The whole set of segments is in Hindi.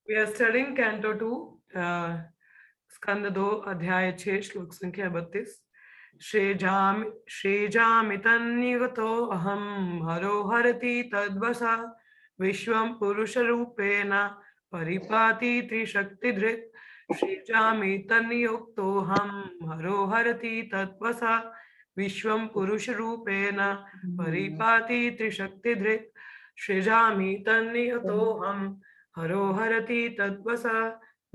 We are studying Canto 2, स्कंद 2, अध्याय 6, श्लोक संख्या 32। श्रेजामि तन्निगतो अहं हरो हरति तद्वसा विश्वं पुरुषरूपेण परिपाति त्रिशक्तिधृक्। श्रेजामि तन्नियुक्तोऽहं हरो हरति तद्वसा विश्वं पुरुषरूपेण परिपाति त्रिशक्तिधृक्। श्रेजामि तन्नियतोऽहं हरो हरति तद्वसा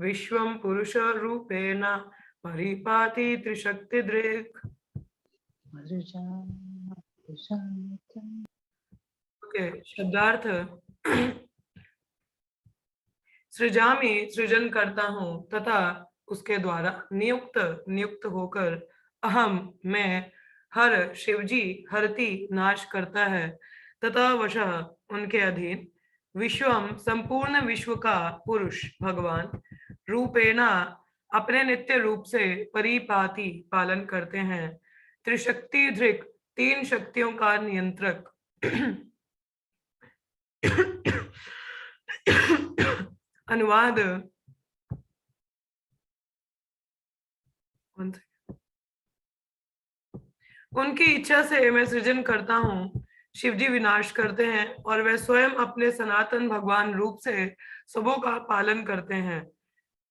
विश्वं पुरुष रूपेण परिपाति त्रिशक्तिधृक्। ओके, शब्दार्थ। सृजामि सृजन करता हूँ तथा उसके द्वारा नियुक्त होकर अहम मैं हर शिवजी हरति नाश करता है तथा वशः उनके अधीन विश्वम संपूर्ण विश्व का पुरुष भगवान रूपेणा अपने नित्य रूप से परिपाति पालन करते हैं। त्रिशक्ति धृक तीन शक्तियों का नियंत्रक। अनुवाद। उनकी इच्छा से मैं सृजन करता हूँ, शिवजी विनाश करते हैं और वे स्वयं अपने सनातन भगवान रूप से सबों का पालन करते हैं।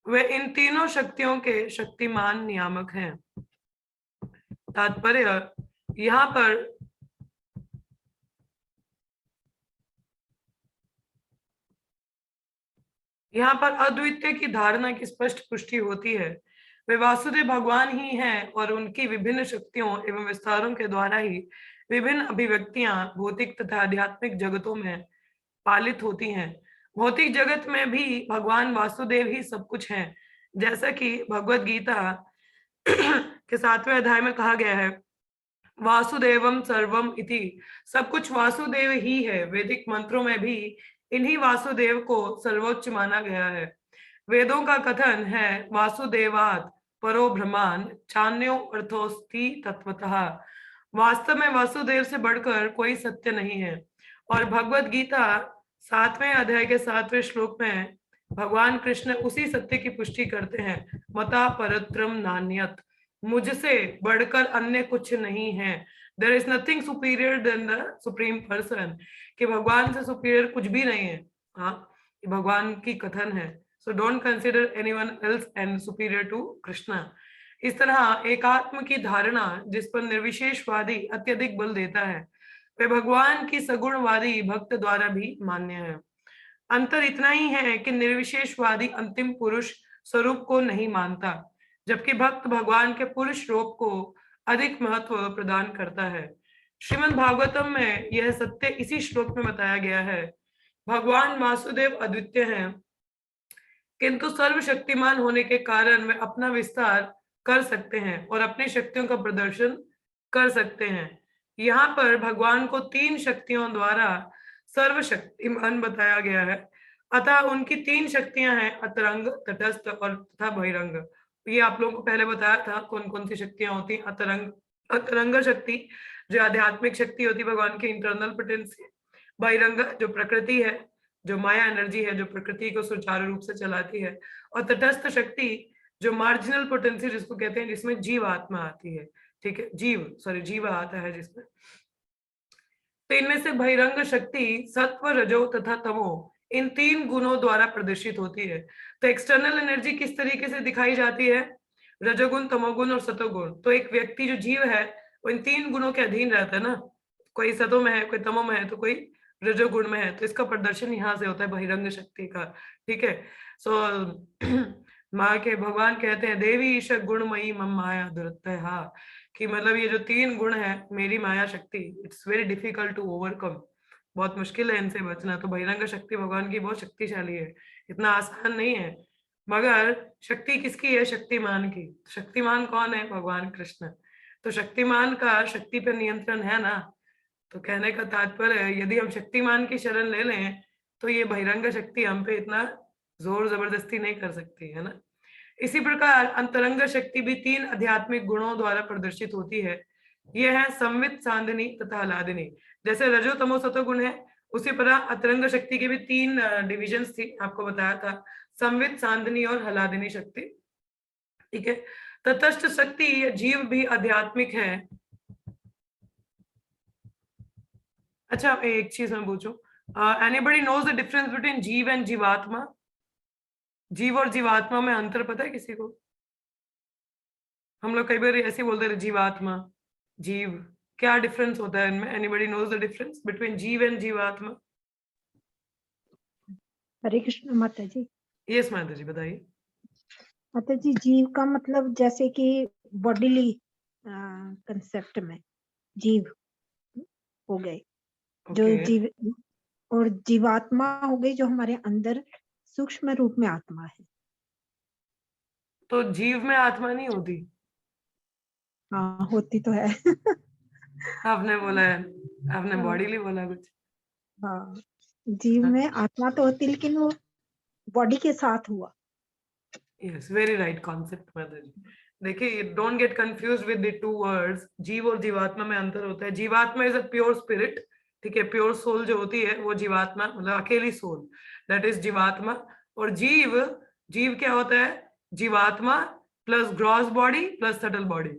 वे इन तीनों शक्तियों के शक्तिमान नियामक हैं। तात्पर्य, यहाँ पर अद्वितीय की धारणा की स्पष्ट पुष्टि होती है। वे वासुदेव भगवान ही हैं और उनकी विभिन्न शक्तियों एवं विस्तारों के द्वारा ही विभिन्न अभिव्यक्तियां भौतिक तथा आध्यात्मिक जगतों में पालित होती हैं। भौतिक जगत में भी भगवान वासुदेव ही सब कुछ हैं, जैसा कि भगवत गीता के 7वें अध्याय में कहा गया है, वासुदेवम सर्वम इति। सब कुछ वासुदेव ही है। वैदिक मंत्रों में भी इन्हीं वासुदेव को सर्वोच्च माना गया है। वेदों का कथन है, वासुदेवात् परो ब्रह्मान् चान्यो अर्थोस्ति तत्वतः। वास्तव में वासुदेव से बढ़कर कोई सत्य नहीं है। और भगवत गीता 7वें अध्याय के 7वें श्लोक में भगवान कृष्ण उसी सत्य की पुष्टि करते हैं, मता परत्रम नान्यत, मुझसे बढ़कर अन्य कुछ नहीं है। There is nothing superior than the supreme person, कि भगवान से सुपीरियर कुछ भी नहीं है। हाँ, भगवान की कथन है। So don't consider anyone else and superior to Krishna. इस तरह एकात्म की धारणा जिस पर निर्विशेषवादी अत्यधिक बल देता है, वे भगवान की सगुणवादी भक्त द्वारा भी मान्य है। अंतर इतना ही है कि निर्विशेषवादी अंतिम पुरुष स्वरूप को नहीं मानता, जबकि भक्त भगवान के पुरुष रूप को अधिक महत्व प्रदान करता है। श्रीमद् भागवतम में यह सत्य इसी श्लोक में बताया गया है। भगवान वासुदेव अद्वितीय हैं, किंतु सर्वशक्तिमान होने के कारण वे अपना विस्तार कर सकते हैं और अपनी शक्तियों का प्रदर्शन कर सकते हैं। यहाँ पर भगवान को तीन शक्तियों द्वारा सर्वशक्तिमान बताया गया है। अतः उनकी तीन शक्तियां हैं, अतरंग, तटस्थ और तथा बहिरंग। ये आप लोगों को पहले बताया था कौन कौन सी शक्तियां होती। अतरंग शक्ति जो आध्यात्मिक शक्ति होती है, भगवान की इंटरनल पोटेंसी। बहिरंग जो प्रकृति है, जो माया एनर्जी है, जो प्रकृति को सुचारू रूप से चलाती है। और तटस्थ शक्ति जो मार्जिनल पोटेंसी जिसको कहते हैं, जिसमें जीव आत्मा आती है। ठीक है, जीव आता है जिसमें। तो इनमें से बहिरंग शक्ति सत्व, रजो तथा तमो, इन तीन गुणों द्वारा प्रदर्शित होती है। तो एक्सटर्नल एनर्जी किस तरीके से दिखाई जाती है? रजोगुण, तमोगुण और सतोगुण। तो एक व्यक्ति जो जीव है वो इन तीन गुणों के अधीन रहता है ना। कोई सतो में है, कोई तमो में है, तो कोई रजोगुण में है। तो इसका प्रदर्शन यहाँ से होता है बहिरंग शक्ति का। ठीक है। सो माँ के भगवान कहते हैं, देवी ईश गुणमयी मम माया दुरत्यहा, कि मतलब ये जो तीन गुण है मेरी माया शक्ति, it's very difficult to overcome. बहुत मुश्किल है इनसे बचना। तो बहिरंग शक्ति भगवान की बहुत शक्तिशाली है, इतना आसान नहीं है। मगर शक्ति किसकी है? शक्तिमान की। शक्तिमान कौन है? भगवान कृष्ण। तो शक्तिमान का शक्ति पर नियंत्रण है ना। तो कहने का तात्पर्य है, यदि हम शक्तिमान की शरण ले लें तो ये बहिरंग शक्ति हम पे इतना जोर जबरदस्ती नहीं कर सकती है ना। इसी प्रकार अंतरंग शक्ति भी तीन आध्यात्मिक गुणों द्वारा प्रदर्शित होती है। ये है संवित, सांधनी तथा आह्लादिनी। जैसे रजो तमो सतो गुण है, उसी तरह अतरंग शक्ति के भी 3 डिविजन्स थी, आपको बताया था, संवित, सांधनी और हलादिनी शक्ति। ठीक है, तटस्थ शक्ति या जीव भी आध्यात्मिक है। अच्छा, एक चीज मैं पूछूं, anybody knows the difference between jiva and jivatma? जीव और जीवात्मा में अंतर पता है किसी को? हम लोग कई बार ऐसे बोलते हैं जीवात्मा, जीव, क्या डिफरेंस होता है इनमें? Anybody knows the difference between jiva and jivatma? Hare Krishna माता जी। यस माता जी, बताइए। माता जी, जीव का मतलब जैसे कि बॉडीली कंसेप्ट में जीव हो गए, जो ओके, जीव, और जीवात्मा हो गई जो हमारे अंदर सूक्ष्म रूप में आत्मा है। तो जीव में आत्मा नहीं होती? हाँ, होती तो है। आपने बोला है, आपने हाँ, बॉडीली बोला कुछ। हाँ, जीव में आत्मा तो होती, लेकिन वो बॉडी के साथ हुआ। यस, वेरी राइट कॉन्सेप्ट माता जी। देखिए, don't get confuse with the two words. जीव और जीवात्मा में अंतर होता है। जीवात्मा इज अ प्योर स्पिरिट, ठीक है, प्योर सोल जो होती है वो जीवात्मा, मतलब अकेली सोल, दैट इज जीवात्मा। और जीव, जीव क्या होता है? जीवात्मा plus gross body plus subtle body.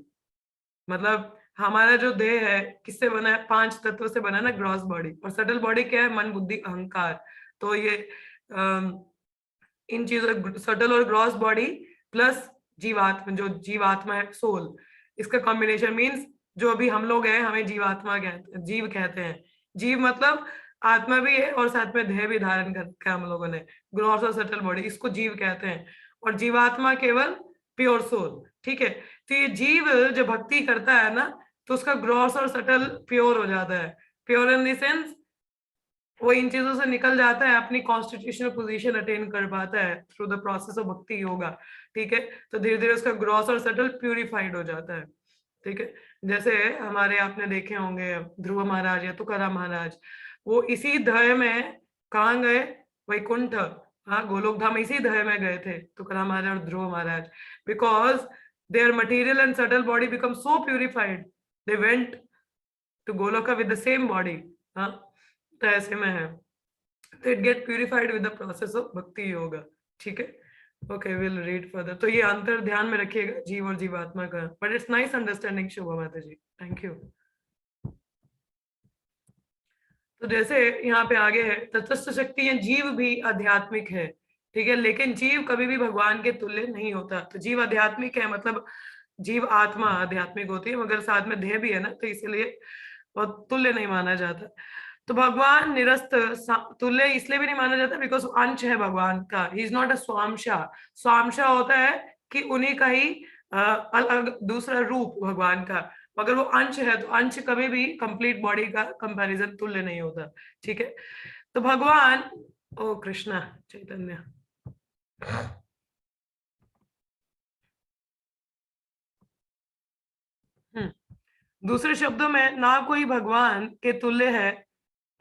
मतलब हमारा जो देह है किससे बना है? 5 तत्व से बना है ना, ग्रॉस बॉडी। और सटल बॉडी क्या है? मन, बुद्धि, अहंकार। तो ये इन चीजों, सटल और ग्रॉस बॉडी प्लस जीवात्मा, जो जीवात्मा है सोल, इसका कॉम्बिनेशन मीन्स जो अभी हम लोग हैं हमें जीवात्मा कहते, जीव कहते हैं। जीव मतलब आत्मा भी है और साथ में देह भी धारण कर रखा है हम लोगों ने, ग्रॉस और सटल बॉडी, इसको जीव कहते हैं। और जीवात्मा केवल प्योर सोल, ठीक है। तो ये जीव जब भक्ति करता है ना, तो उसका ग्रॉस और सटल प्योर हो जाता है। प्योर इन द सेंस वो इन चीजों से निकल जाता है, अपनी कॉन्स्टिट्यूशनल पोजीशन अटेन कर पाता है through the process of bhakti yoga, ठीक है। तो धीरे धीरे उसका ग्रॉस और सटल प्यूरिफाइड हो जाता है, ठीक है। जैसे हमारे, आपने देखे होंगे ध्रुव महाराज या तुकाराम महाराज, वो इसी दह में कहाँ गए? वैकुंठ, हाँ, गोलोक धाम इसी दह में गए थे तुकाराम महाराज और Dhruv Maharaj, because their material and subtle body become so purified, they went to Goloka with the same body. हाँ, तो ऐसे में है, तो it get purified with the process of bhakti yoga, ठीक है। Okay, will read further. तो ये अंतर ध्यान में रखिएगा जीव और जीवात्मा का। बट इट्स नाइस अंडरस्टैंडिंग शोभा माता जी, थैंक यू। तो जैसे यहाँ पे आगे है, तटस्थ शक्ति या जीव भी आध्यात्मिक है, ठीक है, लेकिन जीव कभी भी भगवान के तुल्य नहीं होता। तो जीव आध्यात्मिक है, मतलब जीव आत्मा आध्यात्मिक होती है, मगर साथ में देह भी है ना, तो इसलिए वो तुल्य नहीं माना जाता। तो भगवान निरस्त तुल्य इसलिए भी नहीं माना जाता बिकॉज अंश है भगवान का, ही इज नॉट अ स्वांशा। स्वांशा होता है कि उन्हीं का ही अलग दूसरा रूप भगवान का, मगर वो अंश है, तो अंश कभी भी कंप्लीट बॉडी का कंपैरिजन तुल्य नहीं होता, ठीक है। तो भगवान, ओ कृष्णा चैतन्य, दूसरे शब्दों में ना कोई भगवान के तुल्य है,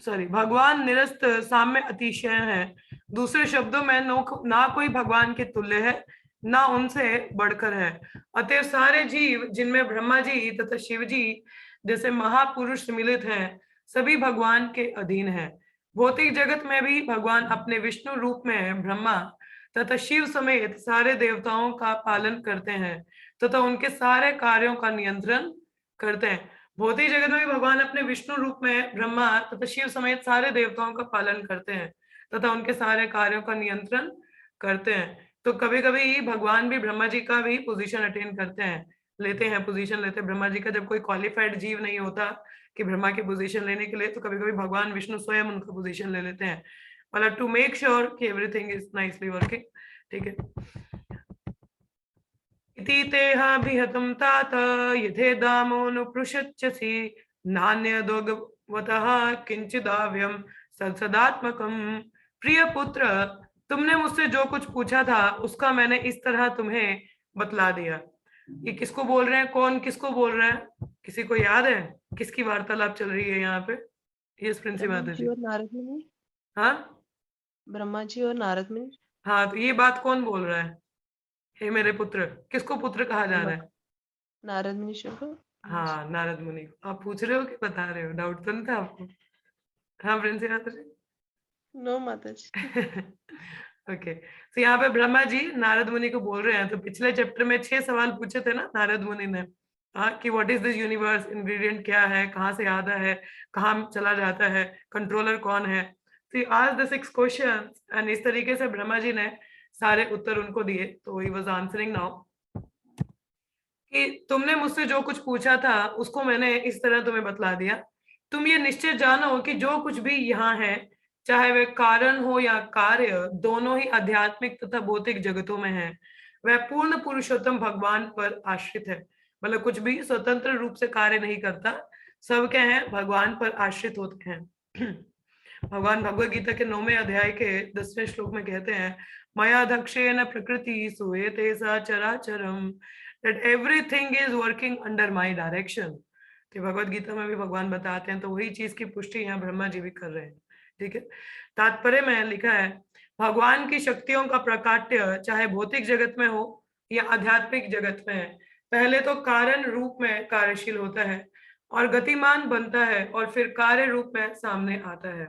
सॉरी, भगवान निरस्त साम्य अतिशय है। दूसरे शब्दों में ना कोई भगवान के तुल्य है, ना उनसे बढ़कर है। अतः सारे जीव जिनमें ब्रह्मा जी तथा शिव जी जैसे महापुरुष मिलित हैं, सभी भगवान के अधीन हैं। भौतिक जगत में भी भगवान अपने विष्णु रूप में ब्रह्मा तथा शिव समेत सारे देवताओं का पालन करते हैं तथा उनके सारे कार्यों का नियंत्रण करते हैं। भौतिक जगत में भी भगवान अपने विष्णु रूप में ब्रह्मा तथा शिव समेत सारे देवताओं का पालन करते हैं तथा उनके सारे कार्यों का नियंत्रण करते हैं। तो कभी कभी भगवान भी ब्रह्मा जी का भी पोजीशन अटेन करते हैं, लेते हैं, पोजीशन लेते हैं ब्रह्मा जी का। जब कोई क्वालिफाइड जीव नहीं होता कि ब्रह्मा की पोजीशन लेने के लिए, तो कभी कभी भगवान विष्णु स्वयं उनका पोजीशन ले लेते हैं, मतलब टू मेक श्योर कि एवरीथिंग इज नाइसली वर्किंग, ठीक है। इति तेहाभिहतं तात यथेदामोऽनुपृषच्यसि नान्यदोगवतः किंचिदाव्यम सत्सदात्मकम्। प्रिय पुत्र, तुमने मुझसे जो कुछ पूछा था उसका मैंने इस तरह तुम्हें बतला दिया। ये किसको बोल रहे हैं? कौन किसको बोल रहा है? किसी को याद है किसकी वार्तालाप चल रही है यहाँ पे? यस प्रिंसी ब्रह्मा माता जी जी। और नारद मुनि। हाँ, ब्रह्मा जी और नारद मुनि। हाँ, तो ये बात कौन बोल रहा है? हे मेरे पुत्र, किसको पुत्र कहा जा रहा है? नारद मुनि शुभ। हाँ, नारद मुनि। आप पूछ रहे हो कि बता रहे हो? डाउट तो नहीं था आपको? हाँ प्रिंसी माता जी। नो माता जी। ओके, तो यहाँ पे ब्रह्मा जी नारद मुनि को बोल रहे हैं। तो पिछले चैप्टर में 6 सवाल पूछे थे ना नारद मुनि ने, हाँ, कि what is this universe, ingredient क्या है, कहाँ से आता है, कहाँ चला जाता है, कंट्रोलर कौन है। तो आज द 6 क्वेश्चन एंड इस तरीके से ब्रह्मा जी ने सारे उत्तर उनको दिए। तो ही वाज आंसरिंग नाउ कि तुमने मुझसे जो कुछ पूछा था उसको मैंने इस तरह तुम्हें बतला दिया। तुम ये निश्चय जानो कि जो कुछ भी यहाँ है, चाहे वह कारण हो या कार्य, दोनों ही आध्यात्मिक तथा भौतिक जगतों में है, वह पूर्ण पुरुषोत्तम भगवान पर आश्रित है। मतलब कुछ भी स्वतंत्र रूप से कार्य नहीं करता, सब क्या है, भगवान पर आश्रित होते हैं। भगवान भगवत गीता के 9वें अध्याय के 10वें श्लोक में कहते हैं, मया दक्षेण प्रकृति सूयते सा चराचरम, that everything is working under my direction। तो भगवत गीता में भी भगवान बताते हैं, तो वही चीज की पुष्टि यहाँ ब्रह्मा जी भी कर रहे हैं। ठीक है, तात्पर्य में लिखा है, भगवान की शक्तियों का प्रकाट्य चाहे भौतिक जगत में हो या आध्यात्मिक जगत में है, पहले तो कारण रूप में कार्यशील होता है और गतिमान बनता है और फिर कार्य रूप में सामने आता है।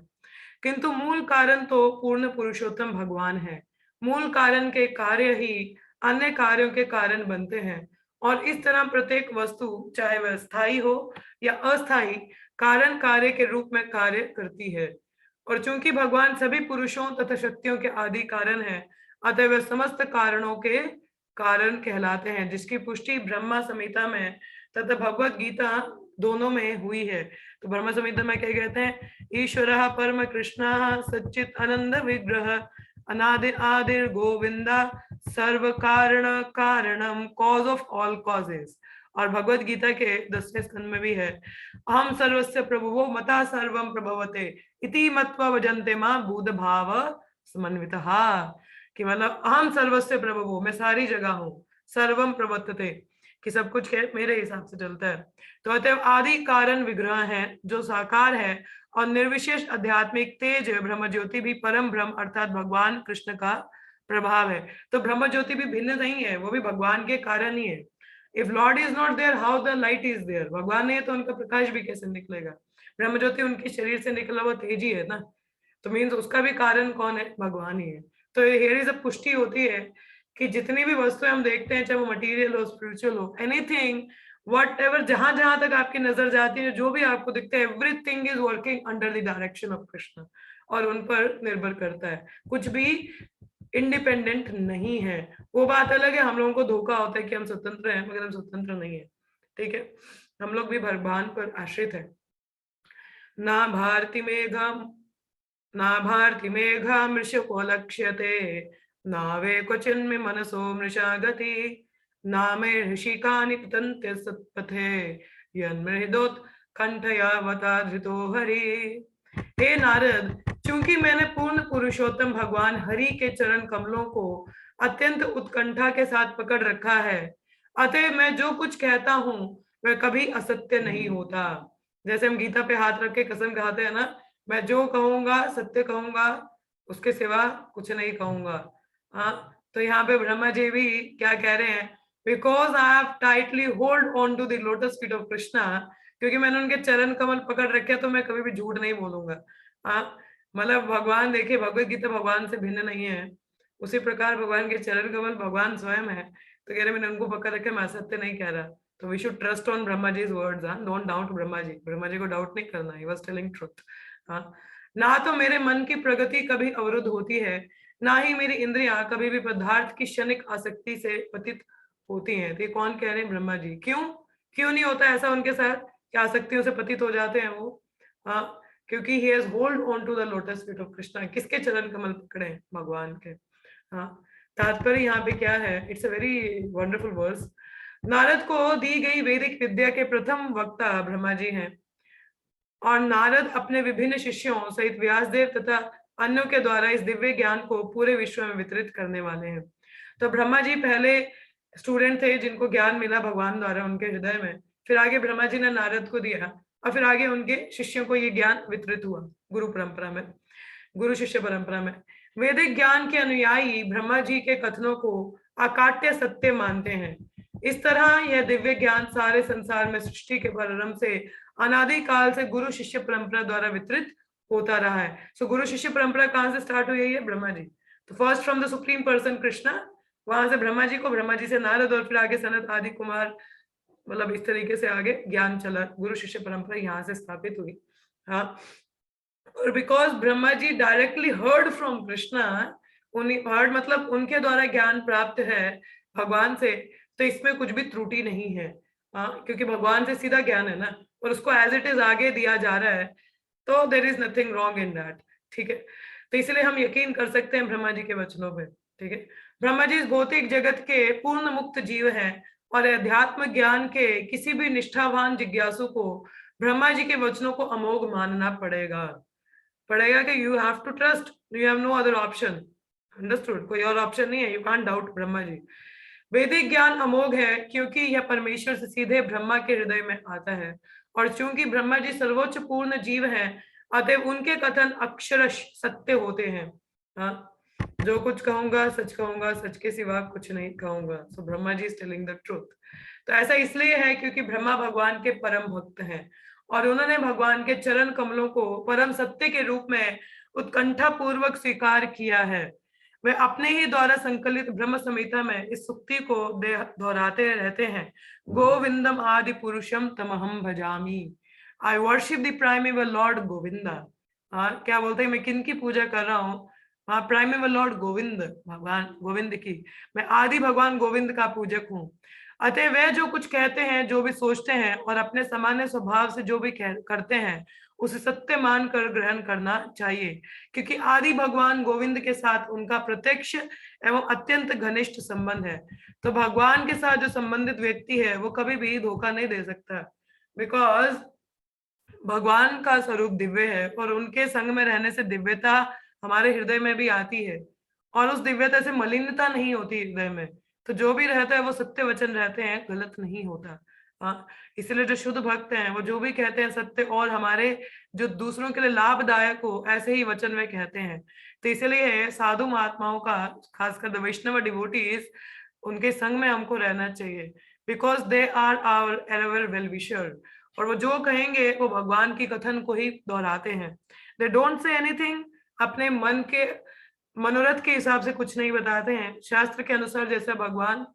किंतु मूल कारण तो पूर्ण पुरुषोत्तम भगवान है। मूल कारण के कार्य ही अन्य कार्यों के कारण बनते हैं और इस तरह प्रत्येक वस्तु, चाहे वह स्थायी हो या अस्थायी, कारण कार्य के रूप में कार्य करती है। और चूंकि भगवान सभी पुरुषों तथा शक्तियों के आदि कारण है, अतः वह समस्त कारणों के कारण कहलाते हैं, जिसकी पुष्टि ब्रह्मा संहिता में तथा भगवत गीता दोनों में हुई है। तो ब्रह्मा संहिता में क्या कहते हैं, ईश्वरः परम कृष्णः सच्चित आनंद विग्रह अनादि आदिर गोविंदा सर्व कारण कारणम कॉज ऑफ ऑल कॉजेस। और भगवत गीता के 10वें स्कंद में भी है, अहम सर्वस्य प्रभुवो मता सर्वम प्रभवते इति मत्वा वजन्ते मां बुध भाव समन्वितः। कि मतलब अहम सर्वस्य प्रभुवो, मैं सारी जगह हूँ, सर्वम प्रवर्तते, कि सब कुछ मेरे हिसाब से चलता है। तो अतः आदि कारण विग्रह है जो साकार है और निर्विशेष आध्यात्मिक तेज ब्रह्म ज्योति भी परम ब्रह्म अर्थात भगवान कृष्ण का प्रभाव है। तो ब्रह्म ज्योति भी भिन्न नहीं है, वो भी भगवान के कारण ही है। If lord is not there, how the light is there. भगवान नहीं है तो उनका प्रकाश भी कैसे निकलेगा। ब्रह्म ज्योति उनके शरीर से निकला हुआ तेज ही है ना, तो मीन्स उसका भी कारण कौन है, भगवान ही है। तो हियर इज अ पुष्टि होती है कि जितनी भी वस्तुएं हम देखते हैं, चाहे वो मटेरियल हो, स्पिरिचुअल हो, एनीथिंग, वट एवर, जहां जहां तक आपकी नजर जाती है, जो भी आपको दिखता है, everything is working under the direction of Krishna, और उन पर निर्भर करता है। कुछ भी इंडिपेंडेंट नहीं है। वो बात अलग है, हम लोगों को धोखा होता है कि हम स्वतंत्र हैं, मगर हम स्वतंत्र नहीं है। ठीक है, हम लोग भी भगवान पर आश्रित है। ना भारती मेघा मृषको लक्ष्यते, नावे क्वचिन्मे मनसो मृषा गति, नामे ऋषिकानि पतन्ते सत्पथे, यन्मृदोत्कण्ठयावता धृतो हरि। हे नारद, चूंकि मैंने पूर्ण पुरुषोत्तम भगवान हरि के चरण कमलों को अत्यंत उत्कंठा के साथ पकड़ रखा है, अतः मैं जो कुछ कहता हूँ वह कभी असत्य नहीं होता। जैसे हम गीता पे हाथ रख के कसम खाते हैं ना, मैं जो कहूंगा सत्य कहूंगा, उसके सिवा कुछ नहीं कहूंगा। हाँ, तो यहाँ पे ब्रह्मा जी भी क्या कह रहे हैं, because I have tightly hold on to the lotus feet of Krishna, क्योंकि मैंने उनके चरण कमल पकड़ रखे, तो मैं कभी भी झूठ नहीं बोलूंगा। हाँ, मतलब भगवान, देखिए भगवत गीता भगवान से भिन्न नहीं है, उसी प्रकार भगवान के चरण कमल भगवान स्वयं है। तो कह रहे मैंने उनको पकड़ रखे, मैं सत्य नहीं कह रहा। तो we should trust on Brahma ji's words, don't doubt Brahma ji. Brahma ji को डाउट नहीं करना, ही वाज टेलिंग ट्रुथ। हाँ, ना तो मेरे मन की प्रगति कभी अवरुद्ध होती है, ना ही मेरी इंद्रियां कभी भी पदार्थ की क्षणिक आसक्ति से पतित होती हैं। तो ये कौन कह रहे हैं, ब्रह्मा जी। क्यों क्यों नहीं होता ऐसा उनके साथ कि आसक्तियों से पतित हो जाते हैं वो? हाँ, क्योंकि he has hold on to the lotus feet of Krishna. किसके चरण कमल पकड़े हैं, भगवान के। हाँ, तात्पर्य यहाँ पे क्या है, it's a very wonderful verse. Narad को दी गई वैदिक विद्या के प्रथम वक्ता ब्रह्मा जी हैं, और नारद अपने विभिन्न शिष्यों सहित व्यासदेव तथा अन्यों के द्वारा इस दिव्य ज्ञान को पूरे विश्व में वितरित करने वाले हैं। तो ब्रह्मा जी पहले स्टूडेंट थे जिनको ज्ञान मिला भगवान द्वारा उनके हृदय में, फिर आगे ब्रह्मा जी ने नारद को दिया, और फिर आगे उनके शिष्यों को ये ज्ञान वितरित हुआ गुरु परंपरा में, गुरु शिष्य परंपरा में। वैदिक ज्ञान के अनुयायी ब्रह्मा जी के कथनों को अकाट्य सत्य मानते हैं। इस तरह यह दिव्य ज्ञान सारे संसार में सृष्टि के प्रारंभ से अनादि काल से गुरु शिष्य परंपरा द्वारा वितरित होता रहा है। सो गुरु शिष्य परंपरा कहाँ से स्टार्ट हुई है? ब्रह्मा जी। तो first from the supreme person Krishna, वहां से ब्रह्मा जी को, ब्रह्मा जी से नारद, और फिर आगे सनत आदि कुमार, मतलब इस तरीके से आगे ज्ञान चला। गुरु शिष्य परंपरा यहाँ से स्थापित हुई। हाँ, और because Brahma ji directly heard from Krishna, उन्हीं हर्ड मतलब उनके द्वारा ज्ञान प्राप्त है भगवान से, तो इसमें कुछ भी त्रुटि नहीं है। हाँ, क्योंकि भगवान से सीधा ज्ञान है ना, और उसको एज इट इज आगे दिया जा रहा है, तो there is nothing wrong in that. ठीक है, तो इसलिए हम यकीन कर सकते हैं ब्रह्मा जी के वचनों पे। ठीक है, ब्रह्मा जी इस भौतिक जगत के पूर्ण मुक्त जीव हैं, और अध्यात्म ज्ञान के किसी भी निष्ठावान जिज्ञासु को ब्रह्मा जी के वचनों को अमोघ मानना पड़ेगा। कि you have to trust, you have no other option. Understood? कोई और ऑप्शन नहीं है, you can't doubt Brahma ji. वैदिक ज्ञान अमोघ है क्योंकि यह परमेश्वर से सीधे ब्रह्मा के हृदय में आता है, और चूंकि ब्रह्मा जी सर्वोच्च पूर्ण जीव हैं, अतः उनके कथन अक्षरश सत्य होते हैं। हाँ, जो कुछ कहूंगा सच कहूंगा, सच के सिवा कुछ नहीं कहूंगा। सो Brahma ji is telling the truth. तो ऐसा इसलिए है क्योंकि ब्रह्मा भगवान के परम भक्त हैं, और उन्होंने भगवान के चरण कमलों को परम सत्य के रूप में उत्कंठा पूर्वक स्वीकार किया है। वे अपने ही द्वारा संकलित ब्रह्म संहिता में इस सुक्ति को दोहराते रहते हैं, गोविंदम आदि पुरुषम तमहम भजामी, I worship the primeval lord Govinda. हाँ, क्या बोलते हैं, मैं किन की पूजा कर रहा हूँ? हाँ, प्राइमेवल लॉर्ड गोविंद, भगवान गोविंद की, मैं आदि भगवान गोविंद का पूजक हूँ। अतः वे जो कुछ कहते हैं, जो भी सोचते हैं, और अपने सामान्य स्वभाव से जो भी करते हैं, उसे सत्य मानकर ग्रहण करना चाहिए, क्योंकि आदि भगवान गोविंद के साथ उनका प्रत्यक्ष एवं अत्यंत घनिष्ठ संबंध है। तो भगवान के साथ जो संबंधित व्यक्ति है वो कभी भी धोखा नहीं दे सकता, बिकॉज भगवान का स्वरूप दिव्य है, और उनके संग में रहने से दिव्यता हमारे हृदय में भी आती है, और उस दिव्यता से मलिनता नहीं होती हृदय में। तो जो भी रहता है वो सत्य वचन रहते हैं, गलत नहीं होता। हाँ, इसलिए जो शुद्ध भक्त हैं वो जो भी कहते हैं सत्य, और हमारे जो दूसरों के लिए लाभदायक हो ऐसे ही वचन वे कहते हैं। तो इसलिए साधु महात्माओं का, खासकर द वैष्णव डिवोटीज, उनके संग में हमको रहना चाहिए, because they are our ever well wisher, और वो जो कहेंगे वो भगवान की कथन को ही दोहराते हैं। दे डोंट से एनीथिंग, अपने मन के मनोरथ के हिसाब से कुछ नहीं बताते हैं। शास्त्र के अनुसार जैसा भगवान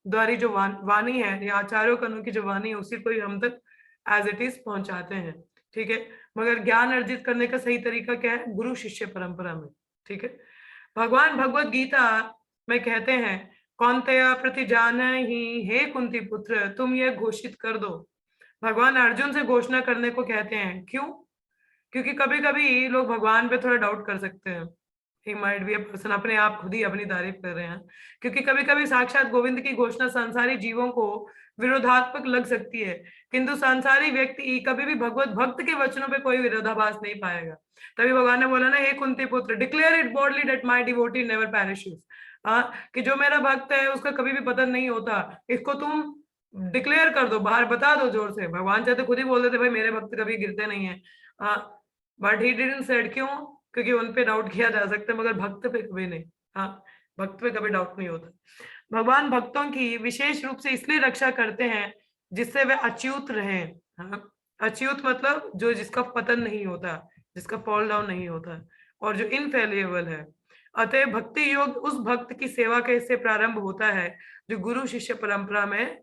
द्वारी जो वाणी है, या आचार्यों कनु की जो वाणी है, उसी को ही हम तक एज इट इज पहुंचाते हैं। ठीक है, मगर ज्ञान अर्जित करने का सही तरीका क्या है? गुरु शिष्य परंपरा में। ठीक है, भगवान भगवत गीता में कहते हैं, कौन्तेय प्रति जान ही हे कुंती पुत्र, तुम यह घोषित कर दो। भगवान अर्जुन से घोषणा करने को कहते हैं। क्यों? क्योंकि कभी कभी लोग भगवान पे थोड़ा डाउट कर सकते हैं। He might be a person, अपने आप खुद ही अपनी तारीफ कर रहे हैं, क्योंकि कभी कभी साक्षात गोविंद की घोषणा संसारी जीवों को विरोधात्मक लग सकती है, किंतु संसारी व्यक्ति कभी भी भगवत भक्त के वचनों पे कोई विरोधाभास नहीं पाएगा। तभी भगवान ने बोला ना, हे कुंती पुत्र, declare it boldly that my devotee never perishes. कि जो मेरा भक्त है उसका कभी भी पतन नहीं होता, इसको तुम डिक्लेयर कर दो, बाहर बता दो जोर से। भगवान चाहते खुद ही बोल देते, भाई मेरे भक्त कभी गिरते नहीं है। But he didn't said. क्यों? क्योंकि उन पे डाउट किया जा सकता है, मगर भक्त पे कभी नहीं। हाँ, भक्त पे कभी डाउट नहीं होता। भगवान भक्तों की विशेष रूप से इसलिए रक्षा करते हैं जिससे वे अच्युत रहे। हाँ, अच्युत मतलब जो जिसका पतन नहीं होता, जिसका फॉल डाउन नहीं होता, और जो इनफेलिएबल है। अतः भक्ति योग उस भक्त की सेवा कैसे प्रारंभ होता है जो गुरु शिष्य परंपरा में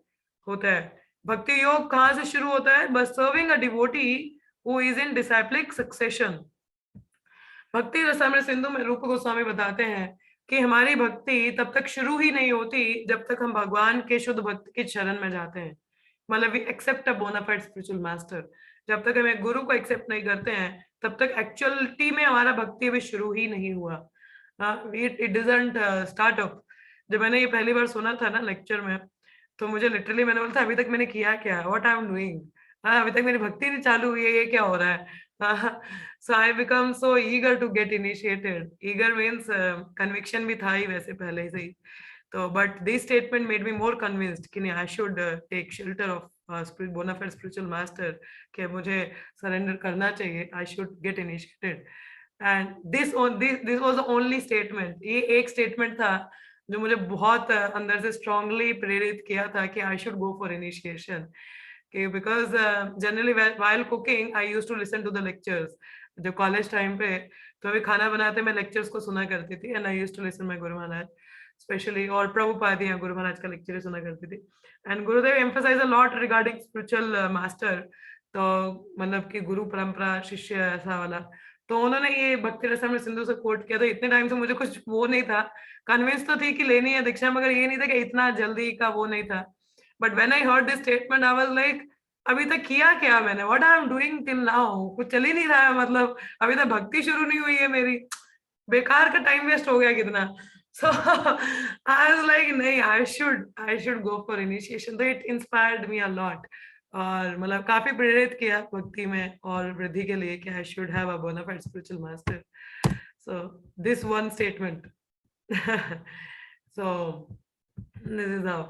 होता है। भक्ति योग कहाँ से शुरू होता है? बस serving a devotee who is in डिसाइप्लिक succession. भक्ति रसामृत सिंधु में रूप गोस्वामी बताते हैं कि हमारी भक्ति तब तक शुरू ही नहीं होती जब तक हम भगवान के शुद्ध भक्त के चरण में जाते हैं। मतलब we accept a bona fide spiritual master. जब तक हम एक गुरु को एक्सेप्ट नहीं करते हैं तब तक एक्चुअलिटी में हमारा भक्ति अभी शुरू ही नहीं हुआ। It doesn't start up. जब मैंने ये पहली बार सुना था ना लेक्चर में, तो मुझे लिटरली मैंने बोला था, अभी तक मैंने किया क्या, व्हाट आई एम डूइंग। अभी तक मेरी भक्ति नहीं चालू हुई है, ये क्या हो रहा है। So I become so eager to get initiated. Eager means conviction भी था ही वैसे पहले से ही। तो but this statement made me more convinced कि नहीं, I should take shelter of bona fide spiritual master, कि मुझे surrender करना चाहिए, I should get initiated. And this was the only statement. ये एक statement था जो मुझे बहुत अंदर से strongly प्रेरित किया था कि I should go for initiation. Okay, because generally while cooking I used to listen to the lectures. जो कॉलेज टाइम पे, तो अभी खाना बनाते मैं लेक्चर्स को सुना करती थी, and I used to listen my guru Maharaj specially, और प्रभुपाद या गुरु महाराज का लेक्चर सुना करती थी। And Gurudev emphasise a lot regarding spiritual master, तो मतलब कि गुरु परंपरा शिष्य ऐसा वाला। तो उन्होंने ये भक्ति रसामृत सिंधु से कोट किया, तो इतने टाइम से मुझे कुछ वो नहीं था, कन्विंस तो थी कि लेनी है दीक्षा, मगर ये नहीं था कि इतना जल्दी का वो नहीं था। But when I heard this statement I was like, अभी तक किया क्या मैंने, what I am doing till now, कुछ चल ही नहीं रहा है, मतलब अभी तक भक्ति शुरू नहीं हुई है मेरी, बेकार का टाइम वेस्ट हो गया कितना। सो आई वाज लाइक नहीं, I should go for initiation, तो it inspired me a lot, और मतलब काफी प्रेरित किया भक्ति में और वृद्धि के लिए कि I should have a bona fide spiritual master. So this one statement so this is how.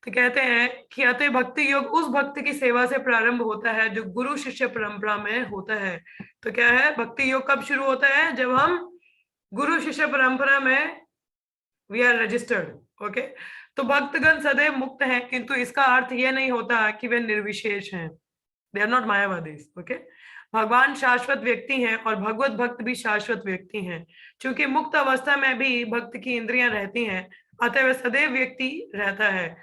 तो कहते हैं कि अतः भक्ति योग उस भक्त की सेवा से प्रारंभ होता है जो गुरु शिष्य परंपरा में होता है। तो क्या है, भक्ति योग कब शुरू होता है, जब हम गुरु शिष्य परंपरा में वी आर रजिस्टर्ड। ओके, तो भक्तगण सदैव मुक्त हैं, किंतु इसका अर्थ यह नहीं होता कि वे निर्विशेष हैं, they are not Mayavadis. Okay, भगवान शाश्वत व्यक्ति हैं और भगवत भक्त भी शाश्वत व्यक्ति हैं। चूंकि मुक्त अवस्था में भी भक्त की इंद्रियां रहती हैं, अतः वह सदैव व्यक्ति रहता है।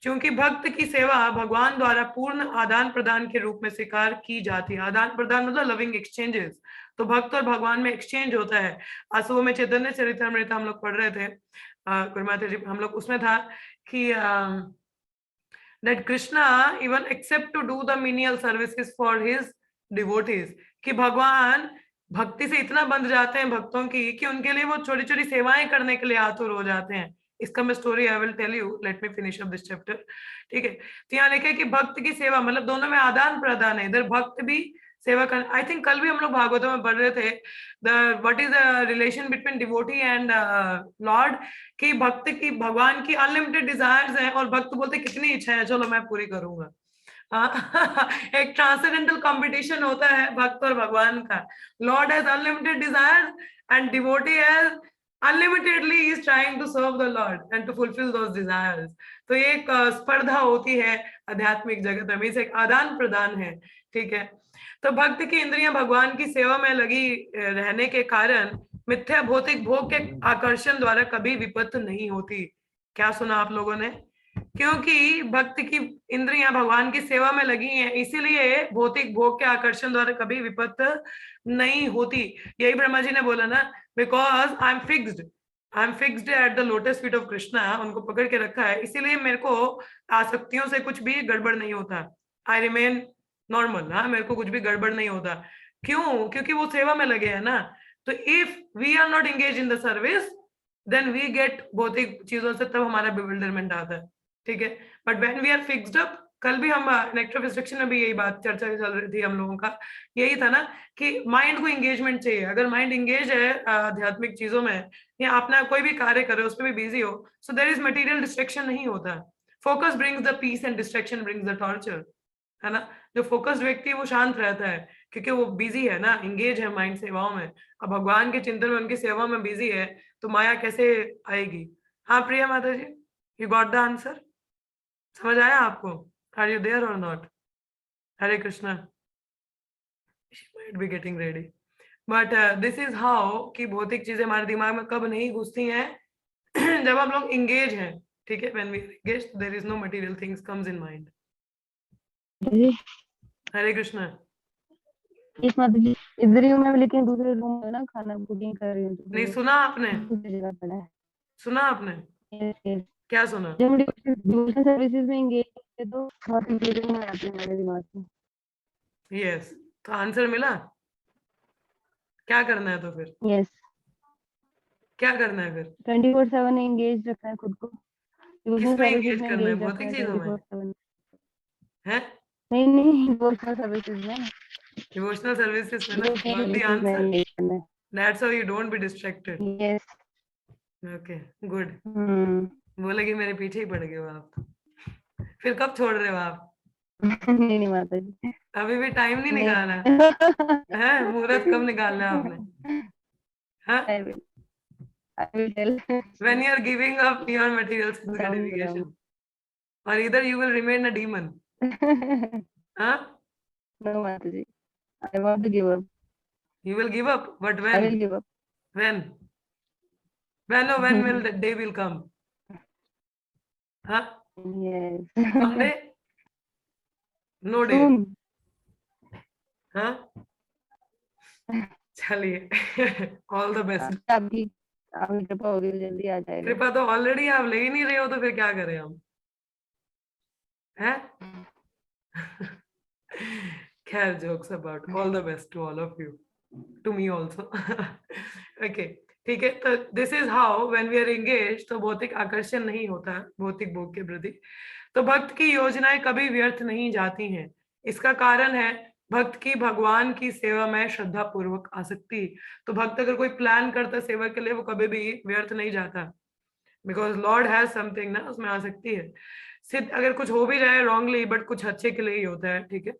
क्योंकि भक्त की सेवा भगवान द्वारा पूर्ण आदान प्रदान के रूप में स्वीकार की जाती है। आदान प्रदान मतलब लविंग एक्सचेंजेस, तो भक्त और भगवान में एक्सचेंज होता है। आज सुबह में चैतन्य चरितामृत हम लोग पढ़ रहे थे, गुरुमाता जी, हम लोग उसमें था कि that Krishna even accept to do the menial services for his devotees, कि भगवान भक्ति से इतना बंध जाते हैं भक्तों की कि उनके लिए वो छोटी छोटी सेवाएं करने के लिए आतुर हो जाते हैं। इसका मैं story I will tell you, let me finish up this chapter. ठीक है, तो यहाँ लिखा है कि भक्त की सेवा मतलब दोनों में आदान प्रदान है, इधर भक्त भी सेवा कर। आई थिंक कल भी हम लोग भागवतों में पढ़ रहे थे the what is the relation between devotee and Lord, कि भक्त की भगवान की अनलिमिटेड डिजायर्स हैं और भक्त बोलते कितनी इच्छा है, चलो मैं पूरी करूंगा। एक ट्रांसेंडेंटल कंपटीशन होता है भक्त और भगवान का। Lord has unlimited desires and devotee has unlimitedly is trying to serve the lord and to fulfil those desires. तो ये एक स्पर्धा होती है आध्यात्मिक जगत में, इसे एक आदान प्रदान है। ठीक है, तो भक्त की इंद्रियां भगवान की सेवा में लगी रहने के कारण मिथ्या भौतिक भोग के आकर्षण द्वारा कभी विपत्त नहीं होती। क्या सुना आप लोगों ने, क्योंकि भक्त की इंद्रियां भगवान की सेवा में लगी हैं, इसीलिए भौतिक भोग के आकर्षण द्वारा कभी विपत्त नहीं होती। यही ब्रह्मा जी ने बोला ना, because I am fixed at the lotus feet of Krishna, उनको पकड़ के रखा है, इसीलिए मेरे को आसक्तियों से कुछ भी गड़बड़ नहीं होता। आई रिमेन नॉर्मल, हाँ, मेरे को कुछ भी गड़बड़ नहीं होता। क्यों, क्योंकि वो सेवा में लगे हैं ना। तो if we are not engage in the service then we get भौतिक चीजों से, तब हमारा बिविल्डरमेंट आता है। ठीक है, but when we are fixed up, कल भी हम नेक्स्ट ऑफ इंस्ट्रक्शन में भी यही बात चर्चा चल रही थी हम लोगों का, यही था ना कि माइंड को एंगेजमेंट चाहिए। अगर माइंड एंगेज है आध्यात्मिक चीजों में या अपना कोई भी कार्य करे उस पर भी बिजी हो, so there is material distraction नहीं होता। Focus brings the peace and distraction brings the torture, है ना। जो फोकस्ड व्यक्ति है वो शांत रहता है क्योंकि वो बिजी है ना, एंगेज है माइंड सेवाओं में। अब भगवान के चिंतन में उनकी सेवा में बिजी है तो माया कैसे आएगी। हाँ प्रिया माता जी, यू गॉट द आंसर, समझ आया आपको, आर यू देयर और not. Hare Krishna, she might be getting ready, but this is how कि भौतिक चीजें हमारे दिमाग में कब नहीं घुसती हैं जब हम लोग एंगेज हैं। ठीक है, when we are engage there is no material things comes in mind. Hare Krishna. इस माता जी इधर ही हूँ मैं, लेकिन दूसरे रूम में ना खाना कुकिंग कर रही हूँ। नहीं सुना आपने, दूसरी जगह पड़ा है। सुना आपने, यस यस, क्या सुना। जब हम डिवोशनल सर्विसेज में एंगेज होते तो बहुत इंक्लूडिंग हो जाते हैं मेरे दिमाग में। यस, तो आंसर मिला, क्या करना है तो फिर। यस, क्या करना है फिर, 24/7 एंगेज रखना है खुद को, डिवोशनल किसमें सर्विसेज एंगेज में करना है, एंगेज रखना भौतिक है चीजों में 24/7। है, नहीं नहीं, डिवोशनल सर्विसेज में, डिवोशनल सर्विसेज में ना, डिवोशनल got the सर्विसेज में answer, एंगेज करना है। that's how you don't be distracted। Yes, okay good, हम्म। बोलेगी मेरे पीछे ही पड़ गए हो आप, फिर कब छोड़ रहे हो आप। नहीं नहीं माता जी, अभी भी टाइम नहीं नहीं। निकाला है, मुहूर्त कब निकालना है आपने, हाँ। I will tell. when you are giving up your material sense Down, gratification, or either you will remain a demon, down. हाँ। No, Mataji. I want to give up. You will give up, but I will when? give up. When? When will that day will come? Huh? Yes. Someday? No day. Soon. हाँ चलिए ऑल द बेस्ट। आपकी आपकी कृपा होगी तो जल्दी आ जाएगा। कृपा तो ऑलरेडी आप ले ही नहीं रहे हो, तो फिर क्या करें हम, हैं? खैर, jokes about, all the best to all of you, to me also. Okay, ठीक है। तो this is how when we are engage, तो भौतिक आकर्षण नहीं होता भौतिक भोग के प्रति। तो भक्त की योजनाएं कभी व्यर्थ नहीं जाती हैं। इसका कारण है भक्त की भगवान की सेवा में श्रद्धा पूर्वक आसक्ति। तो भक्त अगर कोई प्लान करता है सेवा के लिए, वो कभी भी व्यर्थ नहीं जाता, बिकॉज लॉर्ड हैज समथिंग ना, उसमें आसक्ति है। सिद्ध अगर कुछ हो भी जाए रॉन्गली, बट कुछ अच्छे के लिए ही होता है, ठीक है।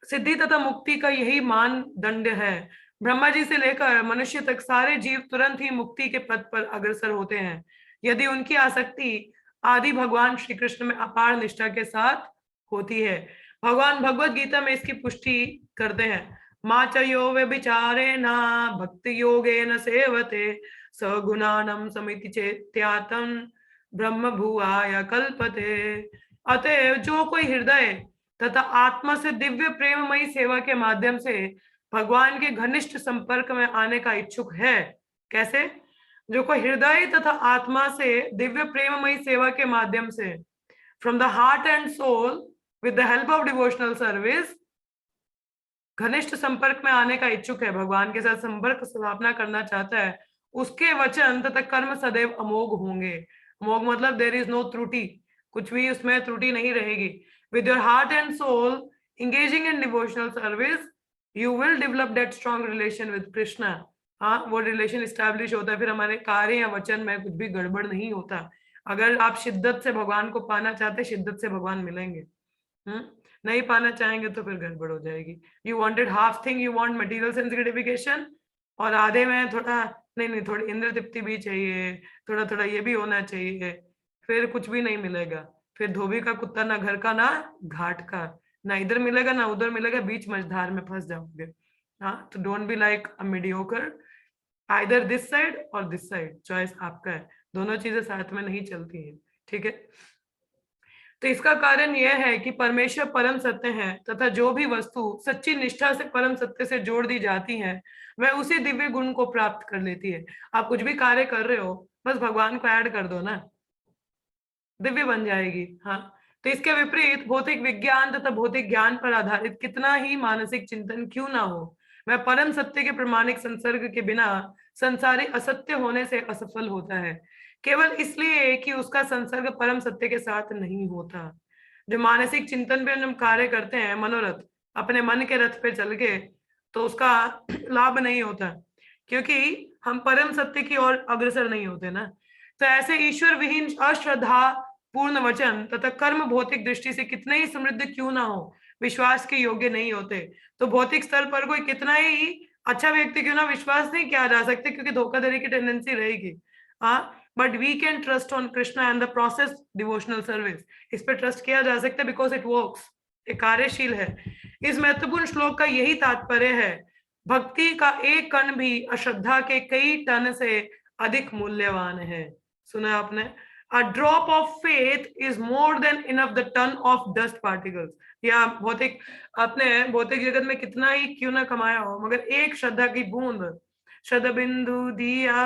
सिद्धि तथा मुक्ति का यही मानदंड है। ब्रह्मा जी से लेकर मनुष्य तक सारे जीव तुरंत ही मुक्ति के पथ पर अग्रसर होते हैं, यदि उनकी आसक्ति आदि भगवान श्री कृष्ण में अपार निष्ठा के साथ होती है। भगवान भगवत गीता में इसकी पुष्टि करते हैं। मां चयो व्यभिचारे न भक्ति योगे न सेवते सगुणानम समिति चेत्यातम ब्रह्म भुआय कल्पते। अतएव जो कोई हृदय तथा आत्मा से दिव्य प्रेममयी सेवा के माध्यम से भगवान के घनिष्ठ संपर्क में आने का इच्छुक है। कैसे? जो कोई हृदय तथा आत्मा से दिव्य प्रेममयी सेवा के माध्यम से, from the heart and soul with the help of devotional service, घनिष्ठ संपर्क में आने का इच्छुक है, भगवान के साथ संपर्क स्थापना करना चाहता है, उसके वचन तथा कर्म सदैव अमोघ होंगे। अमोघ मतलब देयर इज नो त्रुटि, कुछ भी उसमें त्रुटि नहीं रहेगी। With your heart and soul engaging in devotional service, you will develop that strong relation with Krishna. हाँ, वो रिलेशन इस्टेब्लिश होता है, फिर हमारे कार्य या वचन में कुछ भी गड़बड़ नहीं होता। अगर आप शिद्दत से भगवान को पाना चाहते, शिद्दत से भगवान मिलेंगे। नहीं पाना चाहेंगे तो फिर गड़बड़ हो जाएगी। You wanted half thing, you want material sense gratification, और आधे में थोड़ा नहीं, थोड़ी इंद्र तृप्ति भी चाहिए, थोड़ा थोड़ा ये भी होना चाहिए, फिर कुछ भी नहीं मिलेगा। फिर धोबी का कुत्ता ना घर का ना घाट का, ना इधर मिलेगा ना उधर मिलेगा, बीच मझधार में फंस जाओगे। हाँ, तो don't be like a mediocre, either this side और दिस साइड, चॉइस आपका है। दोनों चीजें साथ में नहीं चलती हैं, ठीक है। तो इसका कारण यह है कि परमेश्वर परम सत्य है तथा जो भी वस्तु सच्ची निष्ठा से परम सत्य से जोड़ दी जाती है, वह उसी दिव्य गुण को प्राप्त कर लेती है। आप कुछ भी कार्य कर रहे हो, बस भगवान को ऐड कर दो ना, दिव्य बन जाएगी। हाँ, तो इसके विपरीत भौतिक विज्ञान तथा भौतिक ज्ञान पर आधारित कितना ही मानसिक चिंतन क्यों ना हो, वह परम सत्य के प्रमाणिक संसर्ग के बिना संसारी असत्य होने से असफल होता है, केवल इसलिए कि उसका संसर्ग परम सत्य के साथ नहीं होता। जो मानसिक चिंतन पे हम कार्य करते हैं, मनोरथ, अपने मन के रथ पे चल के, तो उसका लाभ नहीं होता, क्योंकि हम परम सत्य की ओर अग्रसर नहीं होते ना। तो ऐसे ईश्वर विहीन अश्रद्धा पूर्ण वचन तथा कर्म भौतिक दृष्टि से कितने ही समृद्ध क्यों ना हो, विश्वास के योग्य नहीं होते। तो भौतिक स्तर पर कोई कितना ही अच्छा व्यक्ति क्यों ना, विश्वास नहीं किया जा सकता, क्योंकि धोखाधड़ी की टेंडेंसी रहेगी। हाँ, but we can trust on Krishna and the process devotional service. इस पर ट्रस्ट किया जा सकता है, बिकॉज इट वर्क्स, ये कार्यशील है। इस महत्वपूर्ण श्लोक का यही तात्पर्य है, भक्ति का एक कण भी अश्रद्धा के कई टन से अधिक मूल्यवान है। सुना आपने? A drop of faith is more than enough the ton of dust particles. या भौतिक, आपने भौतिक जगत में कितना ही क्यों ना कमाया हो, मगर एक श्रद्धा की बूंद, श्रद्धा बिंदु दिया,